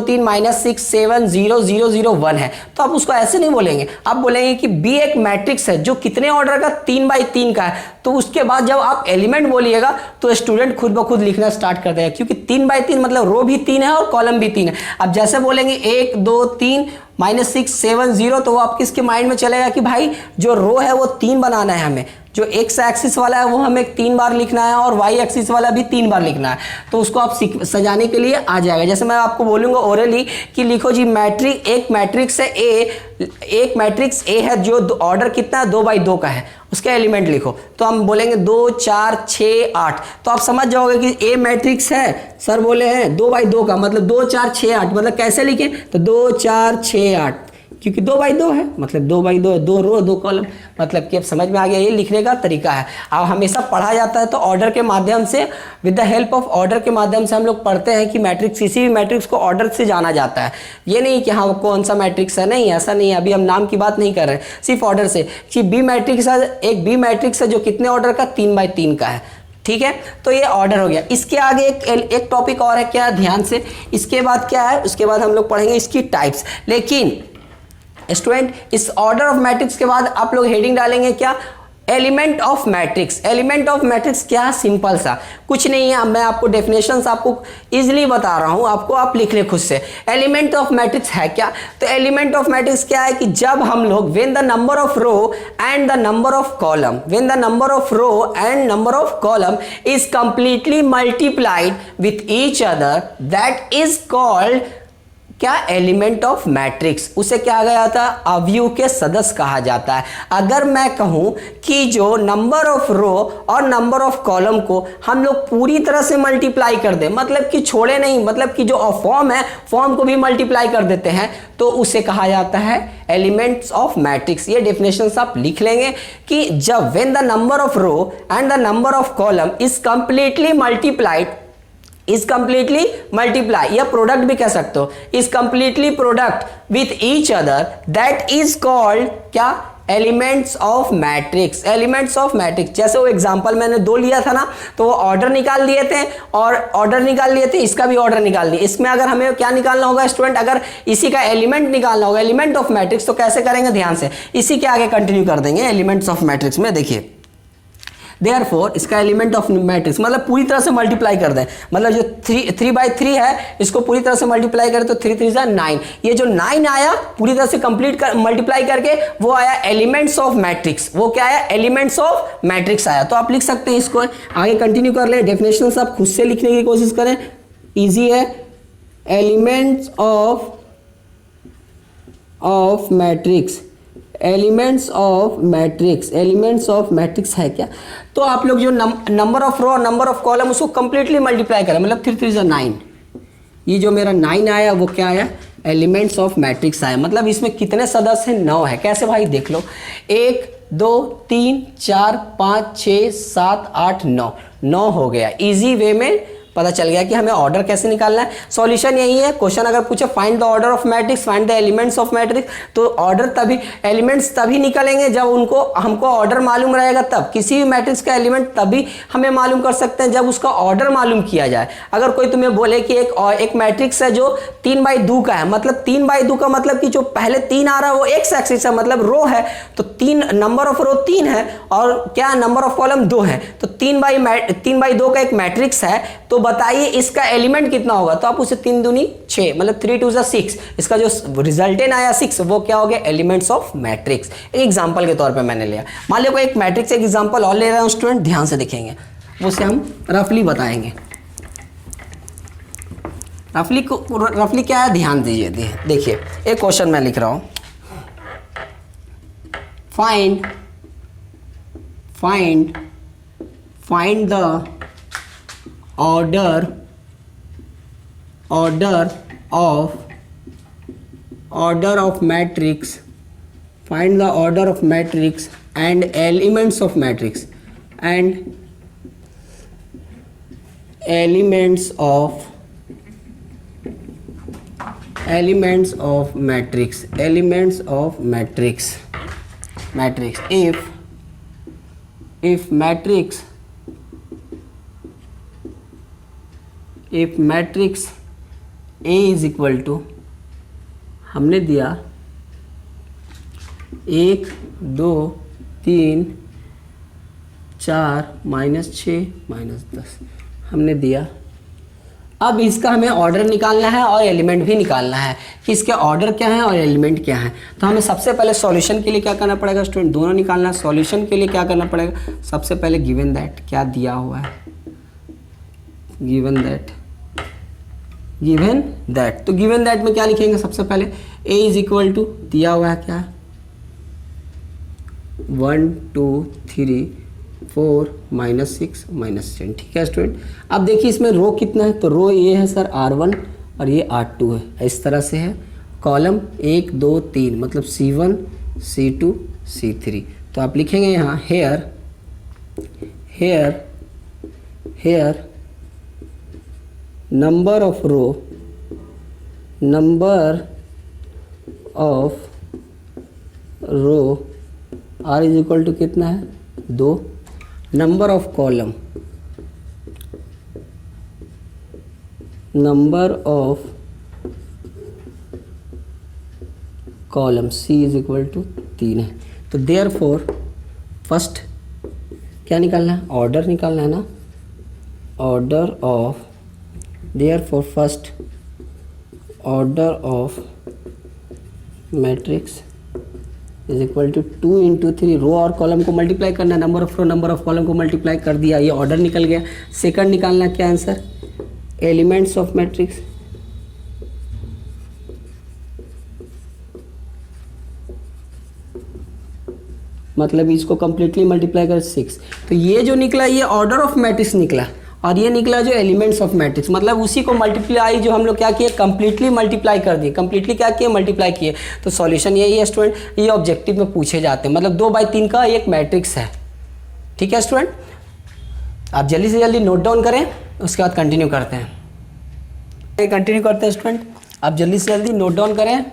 3 -6 7 0 0 0 1 है, तो आप उसको ऐसे नहीं बोलेंगे, आप बोलेंगे कि बी एक मैट्रिक्स है जो कितने ऑर्डर का, 3/3 का है। तो उसके बाद जब आप एलिमेंट बोलिएगा तो स्टूडेंट खुद ब खुद लिखना स्टार्ट कर देगा, क्योंकि 3/3 मतलब रो भी 3 है और कॉलम भी 3 है। अब जैसे बोलेंगे 1 2 3 -6 7 0, तो वो आपके इसके माइंड में चलेगा कि भाई जो रो है वो 3 बनाना है हमें, जो एक्स एक्सिस वाला है वो हमें 3 बार लिखना है और वाई एक्सिस वाला भी 3 बार लिखना है। तो उसको आप सजाने के लिए आ जाएगा। जैसे मैं आपको बोलूँगा ओरली कि लिखो जी एक मैट्रिक्स है एक मैट्रिक्स ए है जो ऑर्डर कितना है 2x2 का है, उसके एलिमेंट लिखो। तो हम बोलेंगे 2 4 6 8, तो आप समझ जाओगे कि ए मैट्रिक्स है, सर बोले हैं 2x2 का, मतलब 2 4 6 8, मतलब कैसे लिखें तो 2 4 6 8, क्योंकि 2x2 है, मतलब 2x2, 2 रो 2 कॉलम, मतलब कि अब समझ में आ गया ये लिखने का तरीका है। अब हमेशा पढ़ा जाता है तो ऑर्डर के माध्यम से, with the help of order के माध्यम से हम लोग पढ़ते हैं कि मैट्रिक्स, किसी भी मैट्रिक्स को ऑर्डर से जाना जाता है। ये नहीं कि हाँ कौन सा मैट्रिक्स है, नहीं ऐसा नहीं है, अभी हम नाम की बात नहीं कर रहे हैं, सिर्फ ऑर्डर से कि बी मैट्रिक्स है, एक बी मैट्रिक्स है जो कितने ऑर्डर का 3x3 का है, ठीक है। तो ये ऑर्डर हो गया। इसके आगे एक टॉपिक और है, क्या, ध्यान से, इसके बाद क्या है, उसके बाद हम लोग पढ़ेंगे इसकी टाइप्स। लेकिन स्टूडेंट इस ऑर्डर ऑफ मैट्रिक्स के बाद आप लोग हेडिंग डालेंगे क्या, element of matrix. Element of matrix क्या, सिंपल सा कुछ नहीं है, मैं आपको डेफिनेशंस आपको इजीली बता रहा हूं, आपको आप लिख ले खुद से। एलिमेंट ऑफ मैट्रिक्स है क्या, तो एलिमेंट ऑफ मैट्रिक्स क्या है कि जब हम लोग when the number of row and the number of column, when the number of row and number of column is completely multiplied with each other, that is called क्या, element of matrix. उसे क्या कहा जाता है, अवयव के सदस्य कहा जाता है। अगर मैं कहूं कि जो नंबर ऑफ रो और नंबर ऑफ कॉलम को हम लोग पूरी तरह से मल्टीप्लाई कर दें, मतलब कि छोड़े नहीं, मतलब कि जो फॉर्म है फॉर्म को भी मल्टीप्लाई कर देते हैं, तो उसे कहा जाता है एलिमेंट्स ऑफ मैट्रिक्स। ये डेफिनेशन आप लिख लेंगे कि जब when the number of row and the number of column is completely multiplied, is completely multiply, या प्रोडक्ट भी कह सकते हो, is completely product with each other, that is called क्या, elements of matrix. Elements of matrix, जैसे वो example मैंने 2 लिया था ना, तो वो ऑर्डर निकाल दिए थे और ऑर्डर निकाल लिए थे, इसका भी ऑर्डर निकाल दिए। इसमें अगर हमें क्या निकालना होगा स्टूडेंट, अगर इसी का एलिमेंट निकालना होगा, एलिमेंट ऑफ मैट्रिक्स, तो कैसे करेंगे, ध्यान से इसी के आगे कंटिन्यू कर देंगे। एलिमेंट्स ऑफ मैट्रिक्स में देखिए, देयरफॉर इसका एलिमेंट ऑफ मैट्रिक्स मतलब पूरी तरह से मल्टीप्लाई कर दें, मतलब जो 3x3 है इसको पूरी तरह से मल्टीप्लाई करें तो 3 3 9, ये जो 9 आया पूरी तरह से कंप्लीट कर मल्टीप्लाई करके वो आया एलिमेंट्स ऑफ मैट्रिक्स। वो क्या आया, एलिमेंट्स ऑफ मैट्रिक्स आया। तो आप लिख सकते हैं इसको, आगे कंटिन्यू कर ले। डेफिनेशन आप खुद से लिखने की कोशिश करें, ईजी है। Elements of matrix, elements of matrix, elements of matrix है क्या, तो आप लोग जो नंबर ऑफ रो और नंबर ऑफ कॉलम उसको कंप्लीटली मल्टीप्लाई करें, मतलब 3 3 9, ये जो मेरा 9 आया वो क्या आया, एलिमेंट्स ऑफ मैट्रिक्स आया। मतलब इसमें कितने सदस्य हैं, 9 है। कैसे भाई, देख लो, 1 2 3 4 5 6 7 8 9 हो गया। इजी वे में पता चल गया कि हमें ऑर्डर कैसे निकालना है। सॉल्यूशन यही है, क्वेश्चन अगर पूछे find the order of matrix, find the elements of matrix, तो ऑर्डर तभी, एलिमेंट्स तभी निकलेंगे जब हमको ऑर्डर मालूम रहेगा। तब किसी भी मैट्रिक्स का एलिमेंट तभी हमें मालूम कर सकते हैं जब उसका ऑर्डर मालूम किया जाए। अगर कोई तुम्हें बोले कि एक मैट्रिक्स है जो 3x2 का है, मतलब 3x2 का मतलब कि जो पहले 3 आ रहा है वो एक्स एक्सिस है, मतलब रो है, तो 3 नंबर ऑफ रो 3 है और क्या नंबर ऑफ कॉलम 2 है, तो 3x2 का एक मैट्रिक्स है। तो बताइए इसका एलिमेंट कितना होगा, तो आप उसे 3 दूनी 6, मतलब 3 2 6, इसका जो रिजल्टेंट आया 6, वो क्या हो गया, एलिमेंट्स ऑफ मैट्रिक्स। एक एग्जांपल के तौर पे मैंने लिया। मान लो कोई एक मैट्रिक्स, एक एग्जांपल और ले रहा हूं स्टूडेंट, ध्यान से देखेंगे, उसे हम रफली बताएंगे। रफली क्या है, ध्यान दीजिए। देखिए एक क्वेश्चन मैं लिख रहा हूं, find the order of matrix, find the order of matrix and elements of matrix and elements of matrix, if matrix A is equal to, हमने दिया 1 2 3 4 -6 -10, हमने दिया अब इसका हमें ऑर्डर निकालना है और एलिमेंट भी निकालना है कि इसके ऑर्डर क्या है और एलिमेंट क्या है। तो हमें सबसे पहले सॉल्यूशन के लिए क्या करना पड़ेगा स्टूडेंट, दोनों निकालना है। सॉल्यूशन के लिए क्या करना पड़ेगा, सबसे पहले गिवन दैट, क्या दिया हुआ है, गिवन दैट। तो गिवन दैट में क्या लिखेंगे, सबसे पहले a इज इक्वल टू दिया हुआ है क्या, 1 2 3 4 -6 -10, ठीक है स्टूडेंट। अब देखिए इसमें रो कितना है, तो रो ये है सर R1 और ये R2 है, इस तरह से है। कॉलम 1 2 3 मतलब C1 C2 C3। तो आप लिखेंगे यहाँ here number of row R is equal to कितना है, 2। Number of column C is equal to 3 है। तो देयरफॉर फर्स्ट क्या निकालना है, ऑर्डर निकालना है ना, order of, therefore first order of matrix is equal to 2 into 3, row और कॉलम को मल्टीप्लाई करना है, number of row number of column को मल्टीप्लाई कर दिया, ये ऑर्डर निकल गया। सेकंड निकालना क्या आंसर, एलिमेंट्स ऑफ मैट्रिक्स, मतलब इसको कंप्लीटली मल्टीप्लाई कर 6। तो ये जो निकला ये ऑर्डर ऑफ मैट्रिक्स निकला, और ये निकला जो एलिमेंट्स ऑफ मैट्रिक्स, मतलब उसी को मल्टीप्लाई जो हम लोग क्या किए, कंप्लीटली मल्टीप्लाई कर दिए, कंप्लीटली क्या किए, मल्टीप्लाई किए। तो सॉल्यूशन यही है स्टूडेंट, ये ऑब्जेक्टिव में पूछे जाते हैं, मतलब 2/3 का एक मैट्रिक्स है, ठीक है स्टूडेंट। आप जल्दी से जल्दी नोट डाउन करें, उसके बाद कंटिन्यू करते हैं स्टूडेंट। आप जल्दी से जल्दी नोट डाउन करें,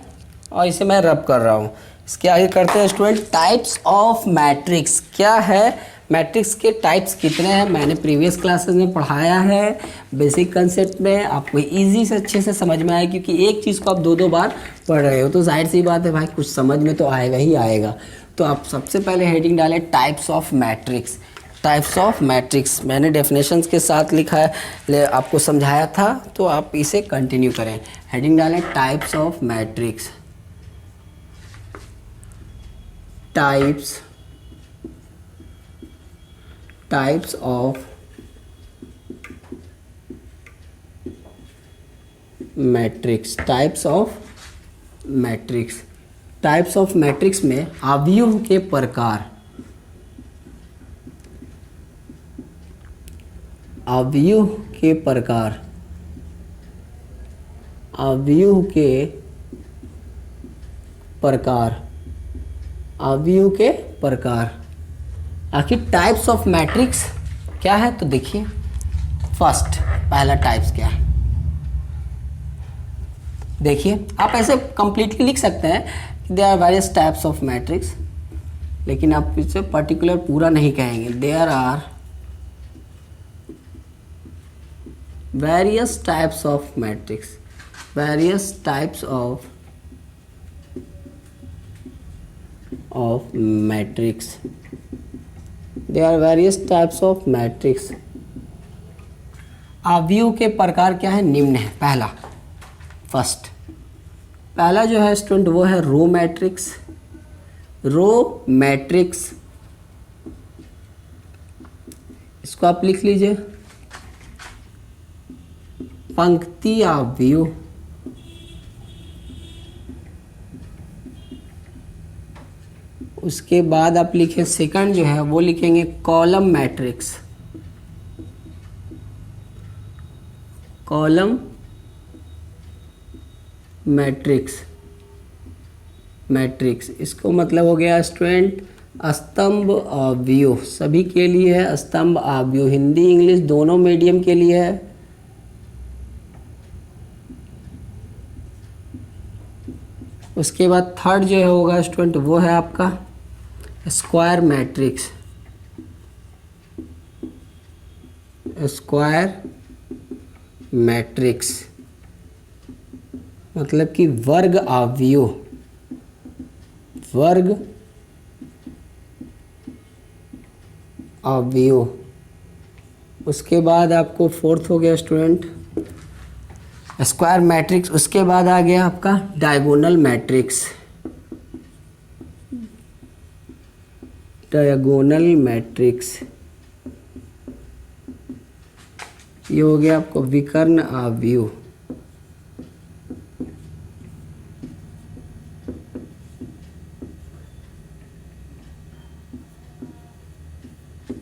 और इसे मैं रब कर रहा हूँ। इसके आगे करते हैं स्टूडेंट, टाइप्स ऑफ मैट्रिक्स क्या है, मैट्रिक्स के टाइप्स कितने हैं, मैंने प्रीवियस क्लासेस में पढ़ाया है। बेसिक कंसेप्ट में आपको इजी से अच्छे से समझ में आए, क्योंकि एक चीज़ को आप 2 बार पढ़ रहे हो, तो जाहिर सी बात है भाई कुछ समझ में तो आएगा ही आएगा। तो आप सबसे पहले हेडिंग डालें types of matrix. Types of matrix मैंने डेफिनेशंस के साथ लिखा है, आपको समझाया था, तो आप इसे कंटिन्यू करें। हेडिंग डालें types of matrix, types of matrix, types of matrix में अवयव के प्रकार, अवयव के प्रकार। आखिर टाइप्स ऑफ मैट्रिक्स क्या है, तो देखिए फर्स्ट पहला टाइप्स क्या है, देखिए आप ऐसे कंप्लीटली लिख सकते हैं, there are various types of matrix, लेकिन आप इसे पर्टिकुलर पूरा नहीं कहेंगे। There are various types of matrix, various types of matrix, there are various types of matrix। अवयव के प्रकार क्या है, निम्न है। पहला फर्स्ट, पहला जो है स्टूडेंट वो है रो मैट्रिक्स। इसको आप लिख लीजिए, पंक्ति अवयव। उसके बाद आप लिखें सेकंड जो है वो लिखेंगे कॉलम मैट्रिक्स, मैट्रिक्स इसको मतलब हो गया स्टूडेंट स्तंभ अवयव, सभी के लिए है स्तंभ अवयव, हिंदी इंग्लिश दोनों मीडियम के लिए है। उसके बाद थर्ड जो है होगा स्टूडेंट वो है आपका स्क्वायर मैट्रिक्स, मतलब कि वर्ग अवयव, उसके बाद आपको फोर्थ हो गया स्टूडेंट स्क्वायर मैट्रिक्स। उसके बाद आ गया आपका डायगोनल मैट्रिक्स। डायगोनल मैट्रिक्स ये हो गया आपको विकर्ण आव्यूह।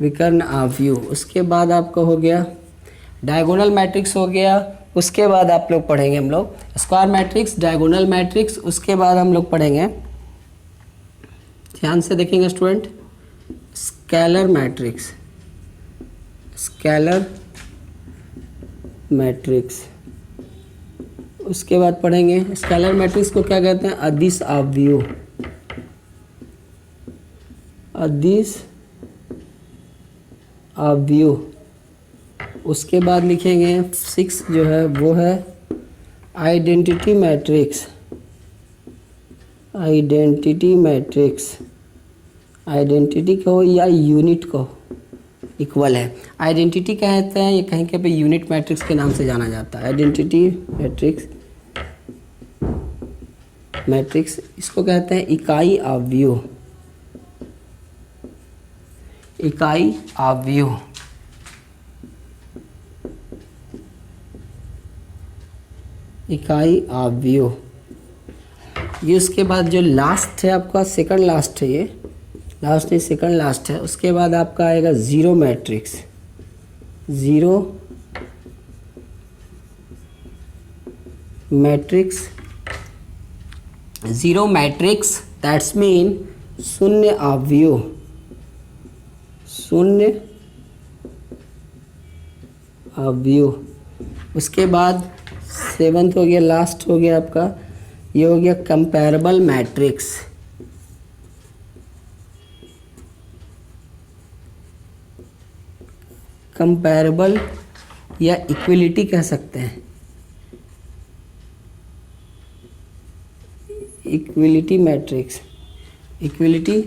विकर्ण आव्यूह। उसके बाद आपका हो गया डायगोनल मैट्रिक्स हो गया। उसके बाद आप लोग पढ़ेंगे हम लोग स्क्वायर मैट्रिक्स, डायगोनल मैट्रिक्स। उसके बाद हम लोग पढ़ेंगे, ध्यान से देखेंगे student, scalar matrix. Scalar matrix. उसके बाद पढ़ेंगे स्केलर मैट्रिक्स को क्या कहते हैं, अदिश आव्यूह। अदिश आव्यूह। उसके बाद लिखेंगे 6 जो है वो है identity matrix. Identity matrix, identity को या यूनिट को इक्वल है। आइडेंटिटी कहते हैं, ये कहीं के पे यूनिट मैट्रिक्स के नाम से जाना जाता है। आइडेंटिटी मैट्रिक्स, मैट्रिक्स इसको कहते हैं इकाई आव्यूह। इकाई आव्यूह। इकाई आव्यूह। ये उसके बाद जो लास्ट है आपका, सेकंड लास्ट है, ये लास्ट नहीं सेकंड लास्ट है। उसके बाद आपका आएगा zero matrix. Zero matrix. Zero matrix that's mean शून्य आव्यूह। शून्य आव्यूह। उसके बाद 7th हो गया, लास्ट हो गया आपका, ये हो गया कंपैरेबल मैट्रिक्स। कंपैरेबल या इक्विलिटी कह सकते हैं, equality matrix. Equality,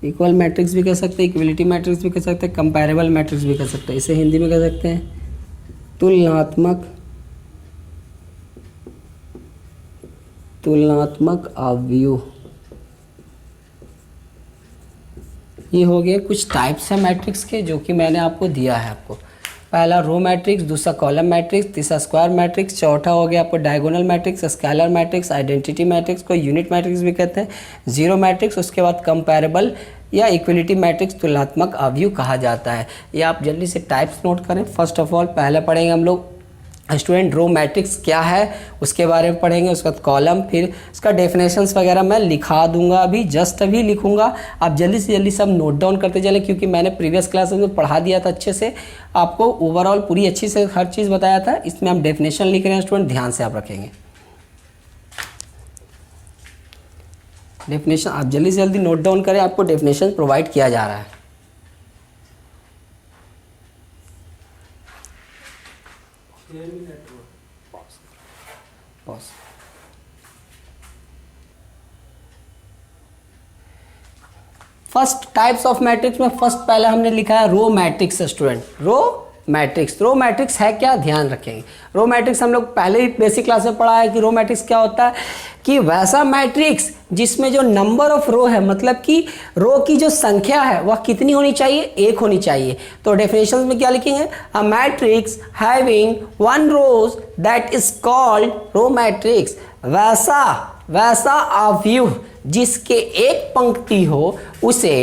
equal matrix भी कह सकते हैं, इक्विलिटी मैट्रिक्स भी कह सकते हैं, कंपैरेबल मैट्रिक्स भी कह सकते हैं। इसे हिंदी में कह सकते हैं तुलनात्मक, तुलनात्मक आव्यूह। ये हो गए कुछ टाइप्स है मैट्रिक्स के जो कि मैंने आपको दिया है। आपको पहला रो मैट्रिक्स, दूसरा कॉलम मैट्रिक्स, तीसरा स्क्वायर मैट्रिक्स, चौथा हो गया आपको diagonal matrix, scalar matrix, identity matrix को यूनिट मैट्रिक्स भी कहते हैं, जीरो मैट्रिक्स। उसके बाद कंपैरेबल या इक्विलिटी मैट्रिक्स, तुलनात्मक आव्यूह कहा जाता है। ये आप जल्दी से टाइप्स नोट करें। फर्स्ट ऑफ ऑल पहले पढ़ेंगे हम लोग स्टूडेंट रो मैट्रिक्स क्या है, उसके बारे में पढ़ेंगे। उसके बाद कॉलम, फिर इसका डेफिनेशंस वगैरह मैं लिखा दूंगा, अभी जस्ट अभी लिखूंगा। आप जल्दी से जल्दी सब नोट डाउन करते चलें, क्योंकि मैंने प्रीवियस क्लासेस में पढ़ा दिया था अच्छे से, आपको ओवरऑल पूरी अच्छी से हर चीज़ बताया था। इसमें हम डेफिनेशन लिख रहे हैं स्टूडेंट, ध्यान से आप रखेंगे डेफिनेशन। आप जल्दी से जल्दी नोट डाउन करें, आपको डेफिनेशन प्रोवाइड किया जा रहा है। फर्स्ट टाइप्स ऑफ मैट्रिक्स में फर्स्ट पहले हमने लिखा है row matrix student. Row matrix, row matrix है क्या, ध्यान रखेंगे। रो मैट्रिक्स हम लोग पहले ही बेसिक क्लास में पढ़ा है कि रो मैट्रिक्स क्या होता है, कि वैसा मैट्रिक्स जिसमें जो नंबर ऑफ रो है, मतलब कि रो की जो संख्या है वह कितनी होनी चाहिए, एक होनी चाहिए। तो डेफिनेशन में क्या लिखेंगे, a matrix having one rows that is called row matrix. वैसा आव्यूह जिसके एक पंक्ति हो उसे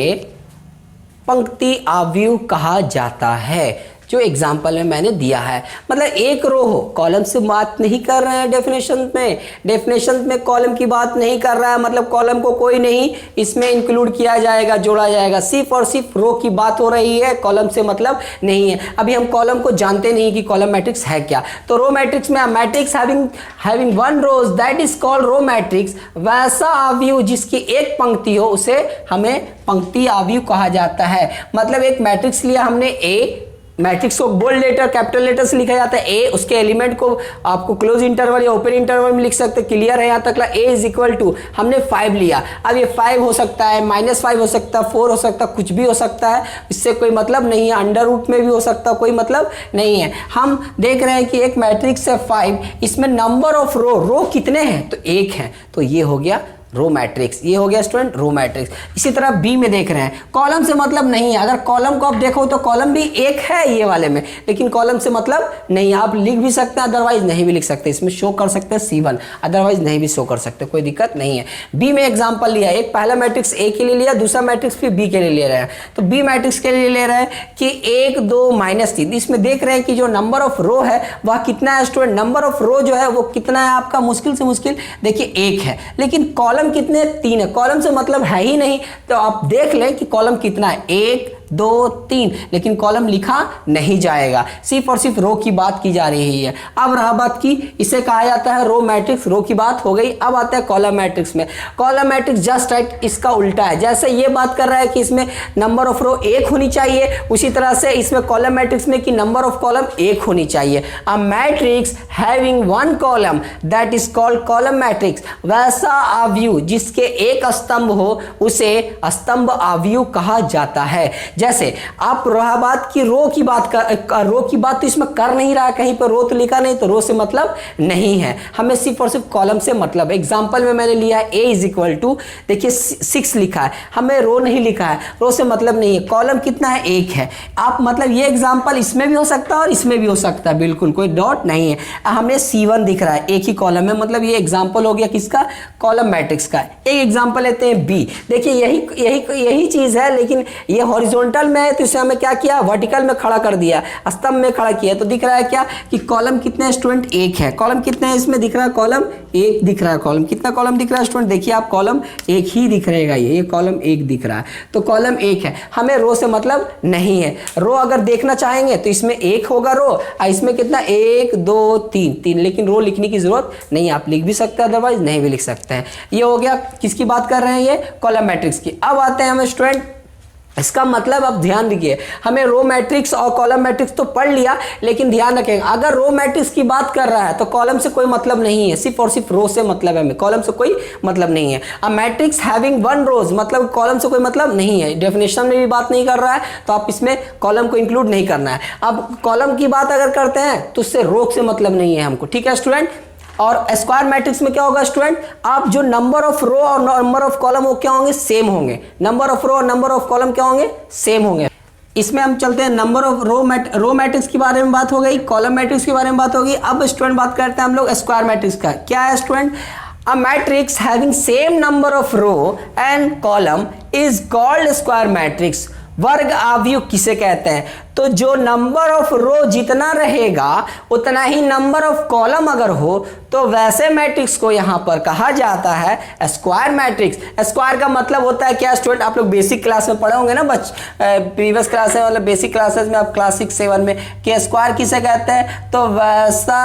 पंक्ति आव्यूह कहा जाता है, जो एग्जाम्पल में मैंने दिया है। मतलब एक रो हो, कॉलम से बात नहीं कर रहे हैं डेफिनेशन में, डेफिनेशन में कॉलम की बात नहीं कर रहा है, मतलब कॉलम को कोई नहीं इसमें इंक्लूड किया जाएगा, जोड़ा जाएगा, सिर्फ और सिर्फ रो की बात हो रही है, कॉलम से मतलब नहीं है। अभी हम कॉलम को जानते नहीं कि कॉलम मैट्रिक्स है क्या। तो रो मैट्रिक्स में matrix having one rows that is called row matrix. वैसा आव्यूह जिसकी एक पंक्ति हो उसे हमें पंक्ति आव्यूह कहा जाता है। मतलब एक मैट्रिक्स लिया हमने ए, मैट्रिक्स को बोल्ड लेटर कैपिटल लेटर से लिखा जाता है ए, उसके एलिमेंट को आपको क्लोज इंटरवल या ओपन इंटरवल में लिख सकते हैं। क्लियर है यहाँ तक? ए इज इक्वल टू हमने 5 लिया, अब ये 5 हो सकता है, -5 हो सकता है, 4 हो सकता है, कुछ भी हो सकता है, इससे कोई मतलब नहीं है। अंडर रूट में भी हो सकता है, कोई मतलब नहीं है। हम देख रहे हैं कि एक मैट्रिक्स है 5, इसमें नंबर ऑफ रो कितने हैं? तो 1 है, तो ये हो गया रो मैट्रिक्स, ये हो गया स्टूडेंट रो मैट्रिक्स। इसी तरह बी में देख रहे हैं, कॉलम से मतलब नहीं है। अगर कॉलम को आप देखो तो कॉलम भी 1 है ये वाले में, लेकिन कॉलम से मतलब नहीं है। आप लिख भी सकते हैं, अदरवाइज नहीं भी लिख सकते, इसमें शो कर सकते हैं C1, अदरवाइज नहीं भी शो कर सकते, कोई दिक्कत नहीं है। बी में एग्जाम्पल लिया, एक पहला मैट्रिक्स ए के लिए लिया, दूसरा मैट्रिक्स फिर बी के लिए ले रहे हैं। तो बी मैट्रिक्स के लिए ले रहे हैं कि 1 2 -3। इसमें देख रहे हैं कि जो नंबर ऑफ रो है वह कितना है स्टूडेंट? नंबर ऑफ रो जो है वो कितना है आपका? मुश्किल से मुश्किल देखिए 1 है, लेकिन कॉलम कितने? 3 है। कॉलम से मतलब है ही नहीं, तो आप देख लें कि कॉलम कितना है, 1 2 3, लेकिन कॉलम लिखा नहीं जाएगा, सिर्फ और सिर्फ रो की बात की जा रही है। अब रहा बात की, इसे कहा जाता है रो मैट्रिक्स, रो की बात हो गई। अब आता है कॉलम मैट्रिक्स में। कॉलम मैट्रिक्स जस्ट राइट इसका उल्टा है। जैसे ये बात कर रहा है कि इसमें नंबर ऑफ रो 1 होनी चाहिए, उसी तरह से इसमें कॉलम मैट्रिक्स में कि नंबर ऑफ कॉलम 1 होनी चाहिए। अ matrix having 1 column that is called column matrix. वैसा आव्यूह जिसके एक स्तंभ हो उसे स्तंभ आव्यूह कहा जाता है। जैसे आप रहा बात की रो की बात रो की बात तो इसमें कर नहीं रहा है, कहीं पर रो तो लिखा नहीं, तो रो से मतलब नहीं है, हमें सिर्फ और सिर्फ कॉलम से मतलब। एग्जांपल में मैंने लिया है a इज इक्वल टू, देखिए 6 लिखा है, हमें रो नहीं लिखा है, रो से मतलब नहीं है। कॉलम कितना है? 1 है। आप मतलब ये एग्जांपल इसमें भी हो सकता है और इसमें भी हो सकता है, बिल्कुल कोई डॉट नहीं है। हमें C1 दिख रहा है, एक ही कॉलम है, मतलब ये एग्जाम्पल हो गया किसका? कॉलम मैट्रिक्स का। एक एग्जाम्पल लेते हैं बी, देखिए यही चीज है, लेकिन ये हॉरिजॉन्टल में है, तो इसे हमें क्या किया? वर्टिकल में खड़ा कर दिया, स्तंभ में खड़ा किया। तो दिख रहा है क्या कि कॉलम कितने स्टूडेंट? 1 है। कॉलम कितने हैं इसमें दिख रहा है? कॉलम 1 दिख रहा है। कॉलम कितना कॉलम दिख रहा है स्टूडेंट? देखिए आप, कॉलम 1 ही दिख रहेगा, ये कॉलम 1 दिख रहा है, तो कॉलम 1 है। हमें रो से मतलब नहीं है। रो अगर देखना चाहेंगे तो इसमें 1 होगा रो, और इसमें कितना? 1 2 3, लेकिन रो लिखने की जरूरत नहीं, आप लिख भी सकते हैं, अदरवाइज नहीं भी लिख सकते हैं। ये हो गया, किसकी बात कर रहे हैं? ये कॉलम मैट्रिक्स की। अब आते हैं हम स्टूडेंट, इसका मतलब आप ध्यान दीजिए, हमें रो मैट्रिक्स और कॉलम मैट्रिक्स तो पढ़ लिया, लेकिन ध्यान रखें अगर रो मैट्रिक्स की बात कर रहा है तो कॉलम से कोई मतलब नहीं है, सिर्फ और सिर्फ रो से मतलब है, हमें कॉलम से कोई मतलब नहीं है। अ मैट्रिक्स हैविंग 1 रोज, मतलब कॉलम से कोई मतलब नहीं है, डेफिनेशन में भी बात नहीं कर रहा है, तो आप इसमें कॉलम को इंक्लूड नहीं करना है। अब कॉलम की बात अगर करते हैं तो उससे रो से मतलब नहीं है हमको, ठीक है स्टूडेंट। और स्क्वायर मैट्रिक्स में क्या होगा स्टूडेंट? आप जो नंबर ऑफ रो और नंबर ऑफ कॉलम वो क्या होंगे? सेम होंगे। नंबर ऑफ रो और नंबर ऑफ कॉलम क्या होंगे? सेम होंगे। इसमें हम चलते हैं, नंबर ऑफ रो मैट्रिक्स के बारे में बात हो गई, कॉलम मैट्रिक्स के बारे में बात होगी। अब स्टूडेंट बात करते हैं हम लोग स्क्वायर मैट्रिक्स का। क्या है student? A matrix having same number of row and column is called square matrix. वर्ग आव्यूह किसे कहते हैं? तो जो नंबर ऑफ रो जितना रहेगा उतना ही नंबर ऑफ कॉलम अगर हो तो वैसे मैट्रिक्स को यहां पर कहा जाता है स्क्वायर मैट्रिक्स। स्क्वायर का मतलब होता है क्या स्टूडेंट? आप लोग बेसिक क्लास में पढ़े होंगे ना प्रीवियस क्लास में, मतलब बेसिक क्लासेस में, आप क्लास 6 7 में, कि स्क्वायर किसे कहते हैं? तो वैसा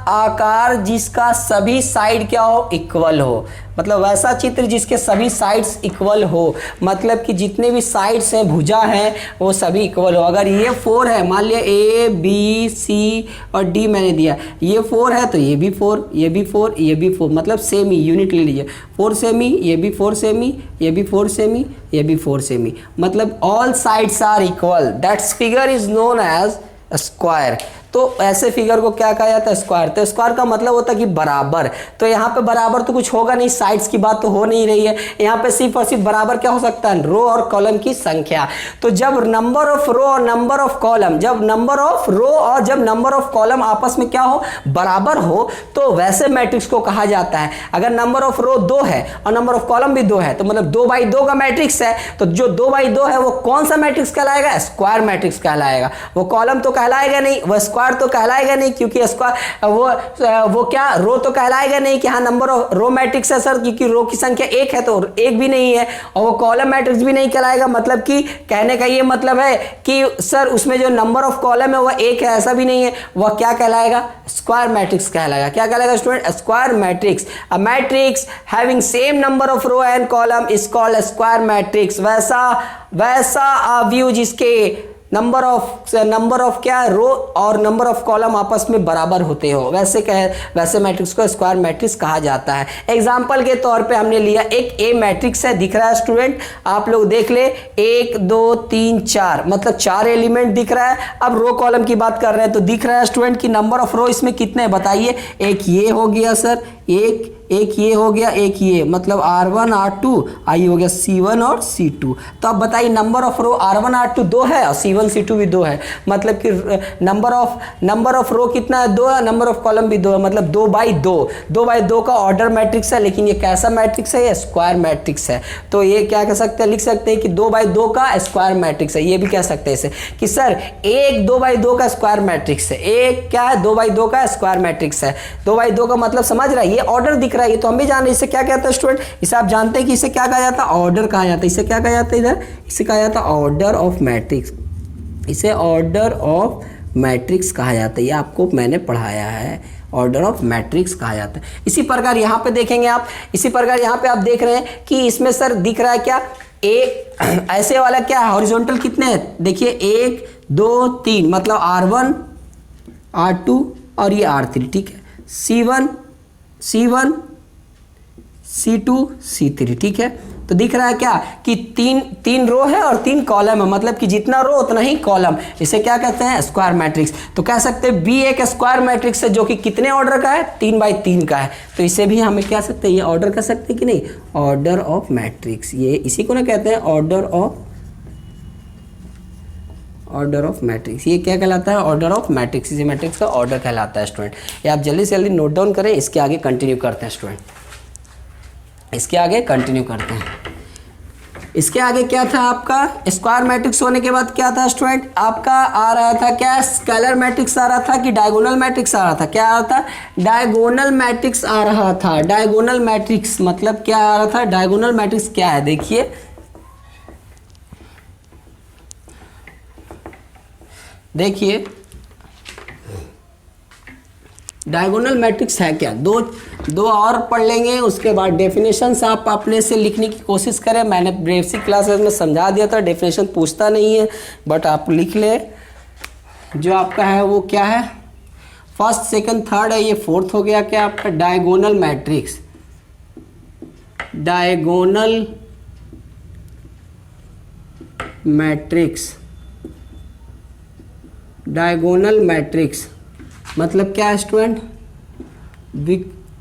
आकार जिसका सभी साइड क्या हो? इक्वल हो, मतलब वैसा चित्र जिसके सभी साइड्स इक्वल हो, मतलब कि जितने भी साइड्स हैं, भुजा हैं, वो सभी इक्वल हो। अगर ये 4 है, मान लिया A B C और D मैंने दिया, ये 4 है तो ये भी 4, ये भी 4, ये भी 4, मतलब सेमी, यूनिट ले लीजिए, 4 सेमी, ये भी 4 सेमी, ये भी 4 सेमी, ये भी 4 सेमी, मतलब all sides are equal, that's figure is known as square. तो ऐसे फिगर को क्या कहा जाता है? स्क्वायर। तो स्क्वायर का मतलब होता है कि बराबर। तो यहाँ पे बराबर तो कुछ होगा नहीं, साइड्स की बात तो हो नहीं रही है, यहाँ पे सिर्फ और सिर्फ बराबर क्या हो सकता है? रो और कॉलम की संख्या। तो जब नंबर ऑफ रो और नंबर ऑफ कॉलम, जब नंबर ऑफ रो और जब नंबर ऑफ कॉलम आपस में क्या हो? बराबर हो, तो वैसे मैट्रिक्स को कहा जाता है। अगर नंबर ऑफ रो 2 है और नंबर ऑफ कॉलम भी 2 है, तो मतलब 2/2 का मैट्रिक्स है, तो जो 2/2 है वो कौन सा मैट्रिक्स कहलाएगा? स्क्वायर मैट्रिक्स कहलाएगा। वो कॉलम तो कहलाएगा नहीं, वह स्क्वायर तो कहलाएगा नहीं, क्योंकि स्क्वायर वो क्या? रो तो कहलाएगा नहीं कि हाँ नंबर ऑफ रो मैट्रिक्स है सर, क्योंकि रो की संख्या 1 है तो 1 भी नहीं है, और वो कॉलम मैट्रिक्स भी नहीं कहलाएगा। मतलब कि कहने का ये मतलब है कि सर उसमें जो नंबर ऑफ कॉलम है वह 1 है, ऐसा भी नहीं है, वह क्या कहलाएगा? स्क्वायर मैट्रिक्स कहलाएगा। क्या कहलाएगा student? Square matrix. A matrix having same number of row and column is called square matrix. वैसा आव्यूह जिसके नंबर ऑफ क्या रो और नंबर ऑफ कॉलम आपस में बराबर होते हो, वैसे मैट्रिक्स को स्क्वायर मैट्रिक्स कहा जाता है। एग्जाम्पल के तौर पे हमने लिया एक ए मैट्रिक्स है, दिख रहा है स्टूडेंट, आप लोग देख ले 1 2 3 4 मतलब 4 एलिमेंट दिख रहा है। अब रो कॉलम की बात कर रहे हैं तो दिख रहा है स्टूडेंट कि नंबर ऑफ रो इसमें कितने बताइए, एक ये हो गया सर, एक ये हो गया, एक ये मतलब R1 R2 आई हो गया C1 और C2। तो अब बताइए number of row R1 R2 2 है और C1 C2 भी 2 है, मतलब कि नंबर ऑफ रो कितना है 2 है, नंबर ऑफ कॉलम भी 2 है, मतलब 2 का ऑर्डर मैट्रिक्स है। लेकिन ये कैसा मैट्रिक्स है, ये स्क्वायर मैट्रिक्स है। तो ये क्या कह सकते हैं, लिख सकते हैं कि 2 का स्क्वायर मैट्रिक्स है। ये भी कह सकते हैं इसे कि सर एक 2 का स्क्वायर मैट्रिक्स है, एक क्या है 2 का स्क्वायर मैट्रिक्स है। 2 का मतलब समझ रहा है, ये ऑर्डर दिख रहा है, ये तो हम भी जान रहे हैं। इसे क्या कहता है स्टूडेंट, इसे आप जानते हैं कि इसे क्या कहा जाता है, ऑर्डर कहा जाता है। इसे क्या कहा जाता है इधर, इसे कहा जाता है ऑर्डर ऑफ मैट्रिक्स, इसे ऑर्डर ऑफ मैट्रिक्स कहा जाता है। ये आपको मैंने पढ़ाया है, ऑर्डर ऑफ मैट्रिक्स कहा जाता है। इसी प्रकार यहाँ पे देखेंगे आप, इसी प्रकार यहाँ पे आप देख रहे हैं कि इसमें सर दिख रहा है क्या, एक ऐसे वाला क्या है, हॉरिजॉन्टल कितने हैं देखिए 1 2 3 मतलब R1 R2 और ये R3, ठीक है, C1 C2 C3, ठीक है। तो दिख रहा है क्या कि तीन रो है और 3 कॉलम है, मतलब कि जितना रो उतना ही कॉलम, इसे क्या कहते हैं स्क्वायर मैट्रिक्स। तो कह सकते हैं बी एक स्क्वायर मैट्रिक्स है जो कि कितने ऑर्डर का है, 3x3 का है। तो इसे भी हमें क्या सकते हैं, ये ऑर्डर कर सकते हैं कि नहीं, ऑर्डर ऑफ मैट्रिक्स, ये इसी को ना कहते हैं ऑर्डर ऑफ मैट्रिक्स। ये क्या कहलाता है, ऑर्डर ऑफ मैट्रिक्स, इसी मैट्रिक्स का ऑर्डर कहलाता है स्टूडेंट। ये आप जल्दी से जल्दी नोट डाउन करें, इसके आगे कंटिन्यू करते हैं स्टूडेंट, इसके आगे कंटिन्यू करते हैं। इसके आगे क्या था आपका, स्क्वायर मैट्रिक्स होने के बाद क्या था स्टूडेंट, आपका आ रहा था क्या, स्केलर मैट्रिक्स आ रहा था कि डायगोनल मैट्रिक्स आ रहा था, क्या आ रहा था, डायगोनल मैट्रिक्स आ रहा था। डायगोनल मैट्रिक्स मतलब क्या आ रहा था, डायगोनल मैट्रिक्स क्या है देखिए, डायगोनल मैट्रिक्स है क्या, दो और पढ़ लेंगे, उसके बाद डेफिनेशंस आप अपने से लिखने की कोशिश करें। मैंने बेसिक क्लासेस में समझा दिया था, डेफिनेशन पूछता नहीं है, बट आप लिख ले। जो आपका है वो क्या है, फर्स्ट सेकंड थर्ड है, ये फोर्थ हो गया क्या आपका, डायगोनल मैट्रिक्स। डायगोनल मैट्रिक्स मतलब क्या है स्टूडेंट,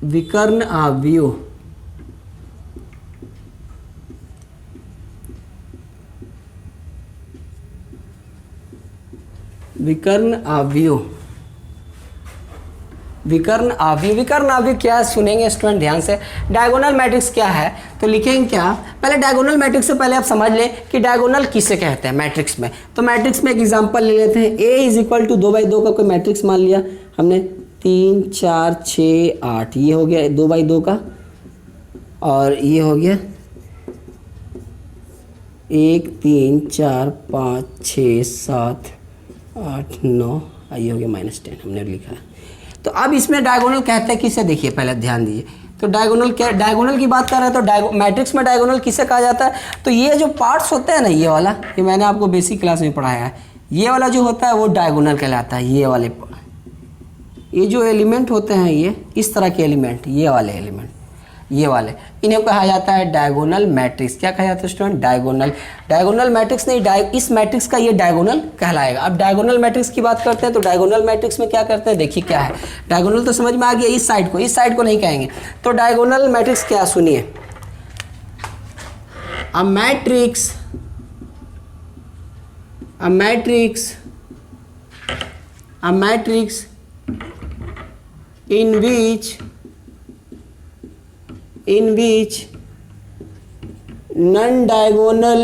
विकर्ण आव्यूह। विकर्ण आव्यूह क्या है सुनेंगे स्टूडेंट ध्यान से। डायगोनल मैट्रिक्स क्या है तो लिखेंगे क्या, पहले डायगोनल मैट्रिक्स से पहले आप समझ लें कि डायगोनल किसे कहते हैं मैट्रिक्स में। तो मैट्रिक्स में एक एग्जांपल ले लेते हैं, A is equal to 2x2 का कोई मैट्रिक्स मान लिया हमने, 3 4 6 8, ये हो गया 2x2 का, और ये हो गया 1 3 4 5 6 7 8 9, ये हो गया -10 हमने लिखा है। तो अब इसमें डायगोनल कहते हैं किसे, देखिए पहले ध्यान दीजिए। तो डायगोनल क्या, डायगोनल की बात कर रहे हैं तो मैट्रिक्स में डायगोनल किसे कहा जाता है, तो ये जो पार्ट्स होते हैं ना, ये वाला, ये मैंने आपको बेसिक क्लास में पढ़ाया है, ये वाला जो होता है वो डायगोनल कहलाता है। ये वाले, ये जो एलिमेंट होते हैं, ये इस तरह के एलिमेंट, ये वाले एलिमेंट, ये वाले, इन्हें कहा जाता है डायगोनल मैट्रिक्स। क्या कहा जाता है स्टूडेंट, डायगोनल मैट्रिक्स नहीं, इस मैट्रिक्स का ये डायगोनल कहलाएगा। अब डायगोनल मैट्रिक्स की बात करते हैं तो डायगोनल मैट्रिक्स में क्या करते हैं, देखिए क्या है डायगोनल, तो समझ में आ गया, इस साइड को नहीं कहेंगे। तो डायगोनल मैट्रिक्स क्या, सुनिए, a matrix in which non-diagonal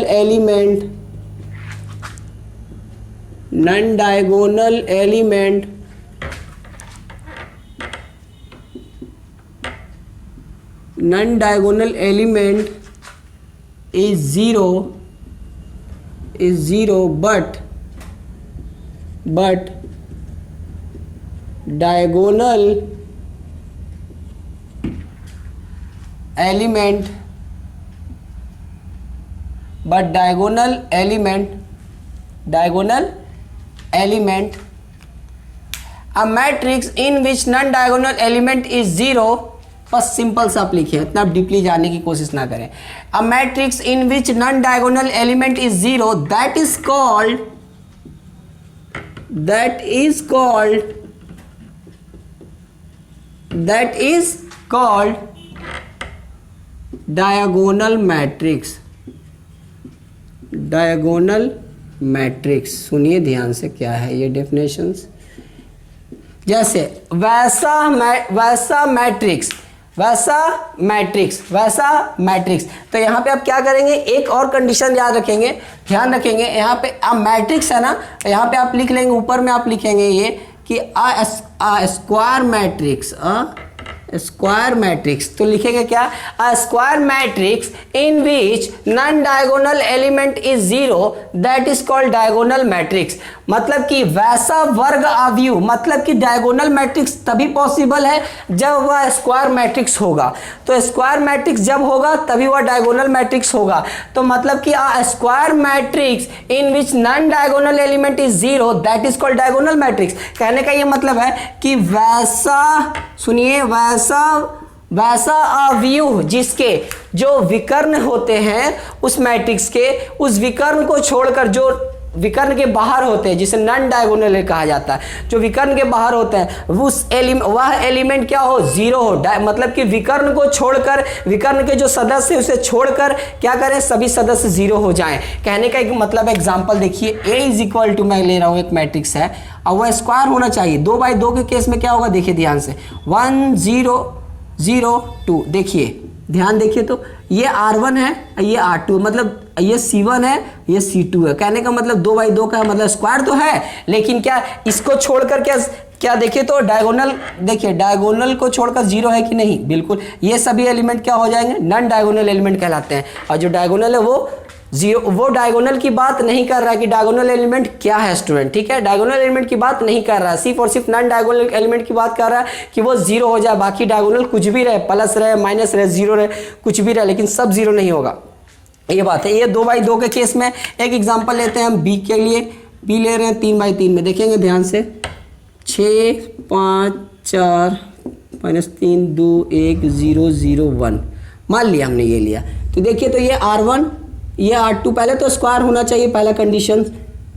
element is zero but diagonal element diagonal element, a matrix in which non diagonal element is zero, बस सिंपल सा आप लिखिए, इतना डीपली जाने की कोशिश ना करें। A matrix in which non diagonal element is zero, that is called diagonal matrix. Diagonal matrix, सुनिए ध्यान से, क्या है ये डेफिनेशंस। जैसे वैसा मैट्रिक्स, तो यहाँ पे आप क्या करेंगे, एक और कंडीशन याद रखेंगे, ध्यान रखेंगे, यहाँ पे अब मैट्रिक्स है ना, तो यहाँ पे आप लिख लेंगे, ऊपर में आप लिखेंगे ये कि स्क्वायर मैट्रिक्स, तो लिखेंगे क्या, a square matrix in which non diagonal element is zero, that is called diagonal matrix. मतलब कि वैसा वर्ग अवयव, मतलब कि डायगोनल मैट्रिक्स तभी पॉसिबल है जब वह स्क्वायर मैट्रिक्स होगा। तो स्क्वायर मैट्रिक्स जब होगा तभी वह डायगोनल मैट्रिक्स होगा। तो मतलब कि a square matrix in which non diagonal element is zero, that is called diagonal matrix. कहने का ये मतलब है कि वैसा, सुनिए, वैसा अवयव जिसके जो विकर्ण होते हैं उस मैट्रिक्स के, उस विकर्ण को छोड़कर जो विकर्ण के बाहर होते हैं, जिसे नॉन डायगोनल कहा जाता है, जो विकर्ण के बाहर होते हैं वह एलिमेंट क्या हो, जीरो हो। मतलब कि विकर्ण को छोड़कर, विकर्ण के जो सदस्य उसे छोड़कर क्या करें, सभी सदस्य जीरो हो जाएं। कहने का एक मतलब एग्जांपल देखिए, A इज इक्वल टू, मैं ले रहा हूं एक मैट्रिक्स है और वह स्क्वायर होना चाहिए। 2x2 के केस में क्या होगा, देखिए ध्यान से, 1 0 0 2, देखिए ध्यान देखिए, तो ये R1 है, ये R2, मतलब ये C1 है, ये C2 है। कहने का मतलब 2x2 का मतलब स्क्वायर तो है, लेकिन क्या इसको छोड़कर क्या देखिए तो डायगोनल, देखिए डायगोनल को छोड़कर जीरो है कि नहीं, बिल्कुल। ये सभी एलिमेंट क्या हो जाएंगे, नॉन डायगोनल एलिमेंट कहलाते हैं। और जो डायगोनल है वो जीरो, वो डायगोनल की बात नहीं कर रहा है कि डायगोनल एलिमेंट क्या है स्टूडेंट, ठीक है, डायगोनल एलिमेंट की बात नहीं कर रहा है, सिर्फ और सिर्फ नॉन डायगोनल एलिमेंट की बात कर रहा है कि वो जीरो हो जाए। बाकी डायगोनल कुछ भी रहे, प्लस रहे, माइनस रहे, जीरो रहे, कुछ भी रहे, लेकिन सब जीरो नहीं होगा, ये बात है। ये 2x2 के केस में एक एग्जांपल लेते हैं हम बी के लिए, बी ले रहे हैं 3x3 में, देखेंगे ध्यान से, 6 5 4 -3 2 1 0 0 1, मान लिया हमने ये लिया। तो देखिए, तो ये R1, ये R2, पहले तो स्क्वायर होना चाहिए, पहला कंडीशन,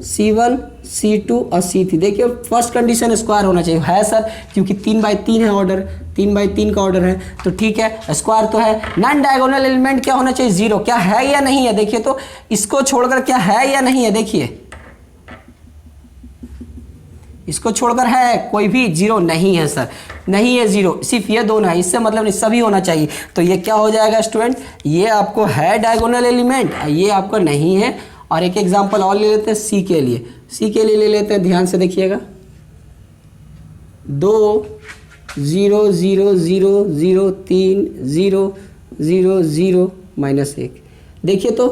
C1 C2 और C3। देखिए फर्स्ट कंडीशन स्क्वायर होना चाहिए, है सर, क्योंकि 3x3 है ऑर्डर, 3x3 का ऑर्डर है, तो ठीक है, स्क्वायर तो है। नॉन डायगोनल एलिमेंट क्या होना चाहिए, जीरो। क्या है या नहीं है, देखिए तो इसको छोड़कर क्या है या नहीं है, देखिए इसको छोड़कर है कोई भी, जीरो नहीं है सर, नहीं है जीरो, सिर्फ ये दोनों है, इससे मतलब नहीं, सभी होना चाहिए। तो ये क्या हो जाएगा स्टूडेंट, ये आपको है डायगोनल एलिमेंट, ये आपको नहीं है। और एक एग्जांपल और ले लेते हैं सी के लिए, सी के लिए ले लेते हैं, ध्यान से देखिएगा, 2 0 0 0 0 3 0 0 0 -1। देखिए तो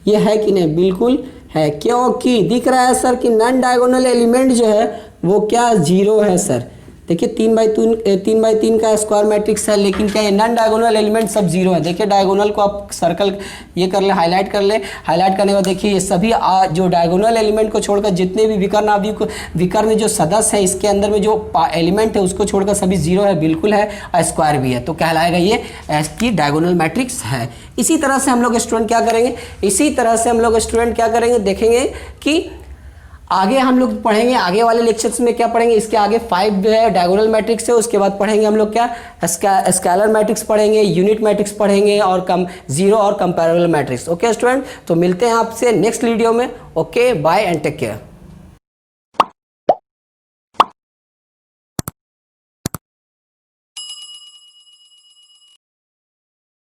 ये है कि नहीं, बिल्कुल है, क्योंकि दिख रहा है सर कि नॉन डायगोनल एलिमेंट जो है वो क्या, जीरो है सर। देखिए 3x3 का स्क्वायर मैट्रिक्स है, लेकिन क्या है, नॉन डायगोनल एलिमेंट सब जीरो है। देखिए डायगोनल को आप सर्कल ये कर ले, हाईलाइट कर ले, हाईलाइट करने के बाद देखिए ये सभी जो डायगोनल एलिमेंट को छोड़कर जितने भी विकर्ण जो सदस्य है इसके अंदर में जो एलिमेंट है उसको छोड़कर सभी जीरो है, बिल्कुल है, और स्क्वायर भी है, तो कहलाएगा ये इसकी डायगोनल मैट्रिक्स है। इसी तरह से हम लोग स्टूडेंट क्या करेंगे, देखेंगे कि आगे हम लोग पढ़ेंगे, आगे वाले लेक्चर्स में क्या पढ़ेंगे, इसके आगे 5 जो है डायगोनल मैट्रिक्स है, उसके बाद पढ़ेंगे हम लोग क्या, स्केलर मैट्रिक्स पढ़ेंगे, यूनिट मैट्रिक्स पढ़ेंगे, और जीरो और कंपैरेबल मैट्रिक्स। ओके स्टूडेंट, तो मिलते हैं आपसे नेक्स्ट वीडियो में। Okay, bye and take care.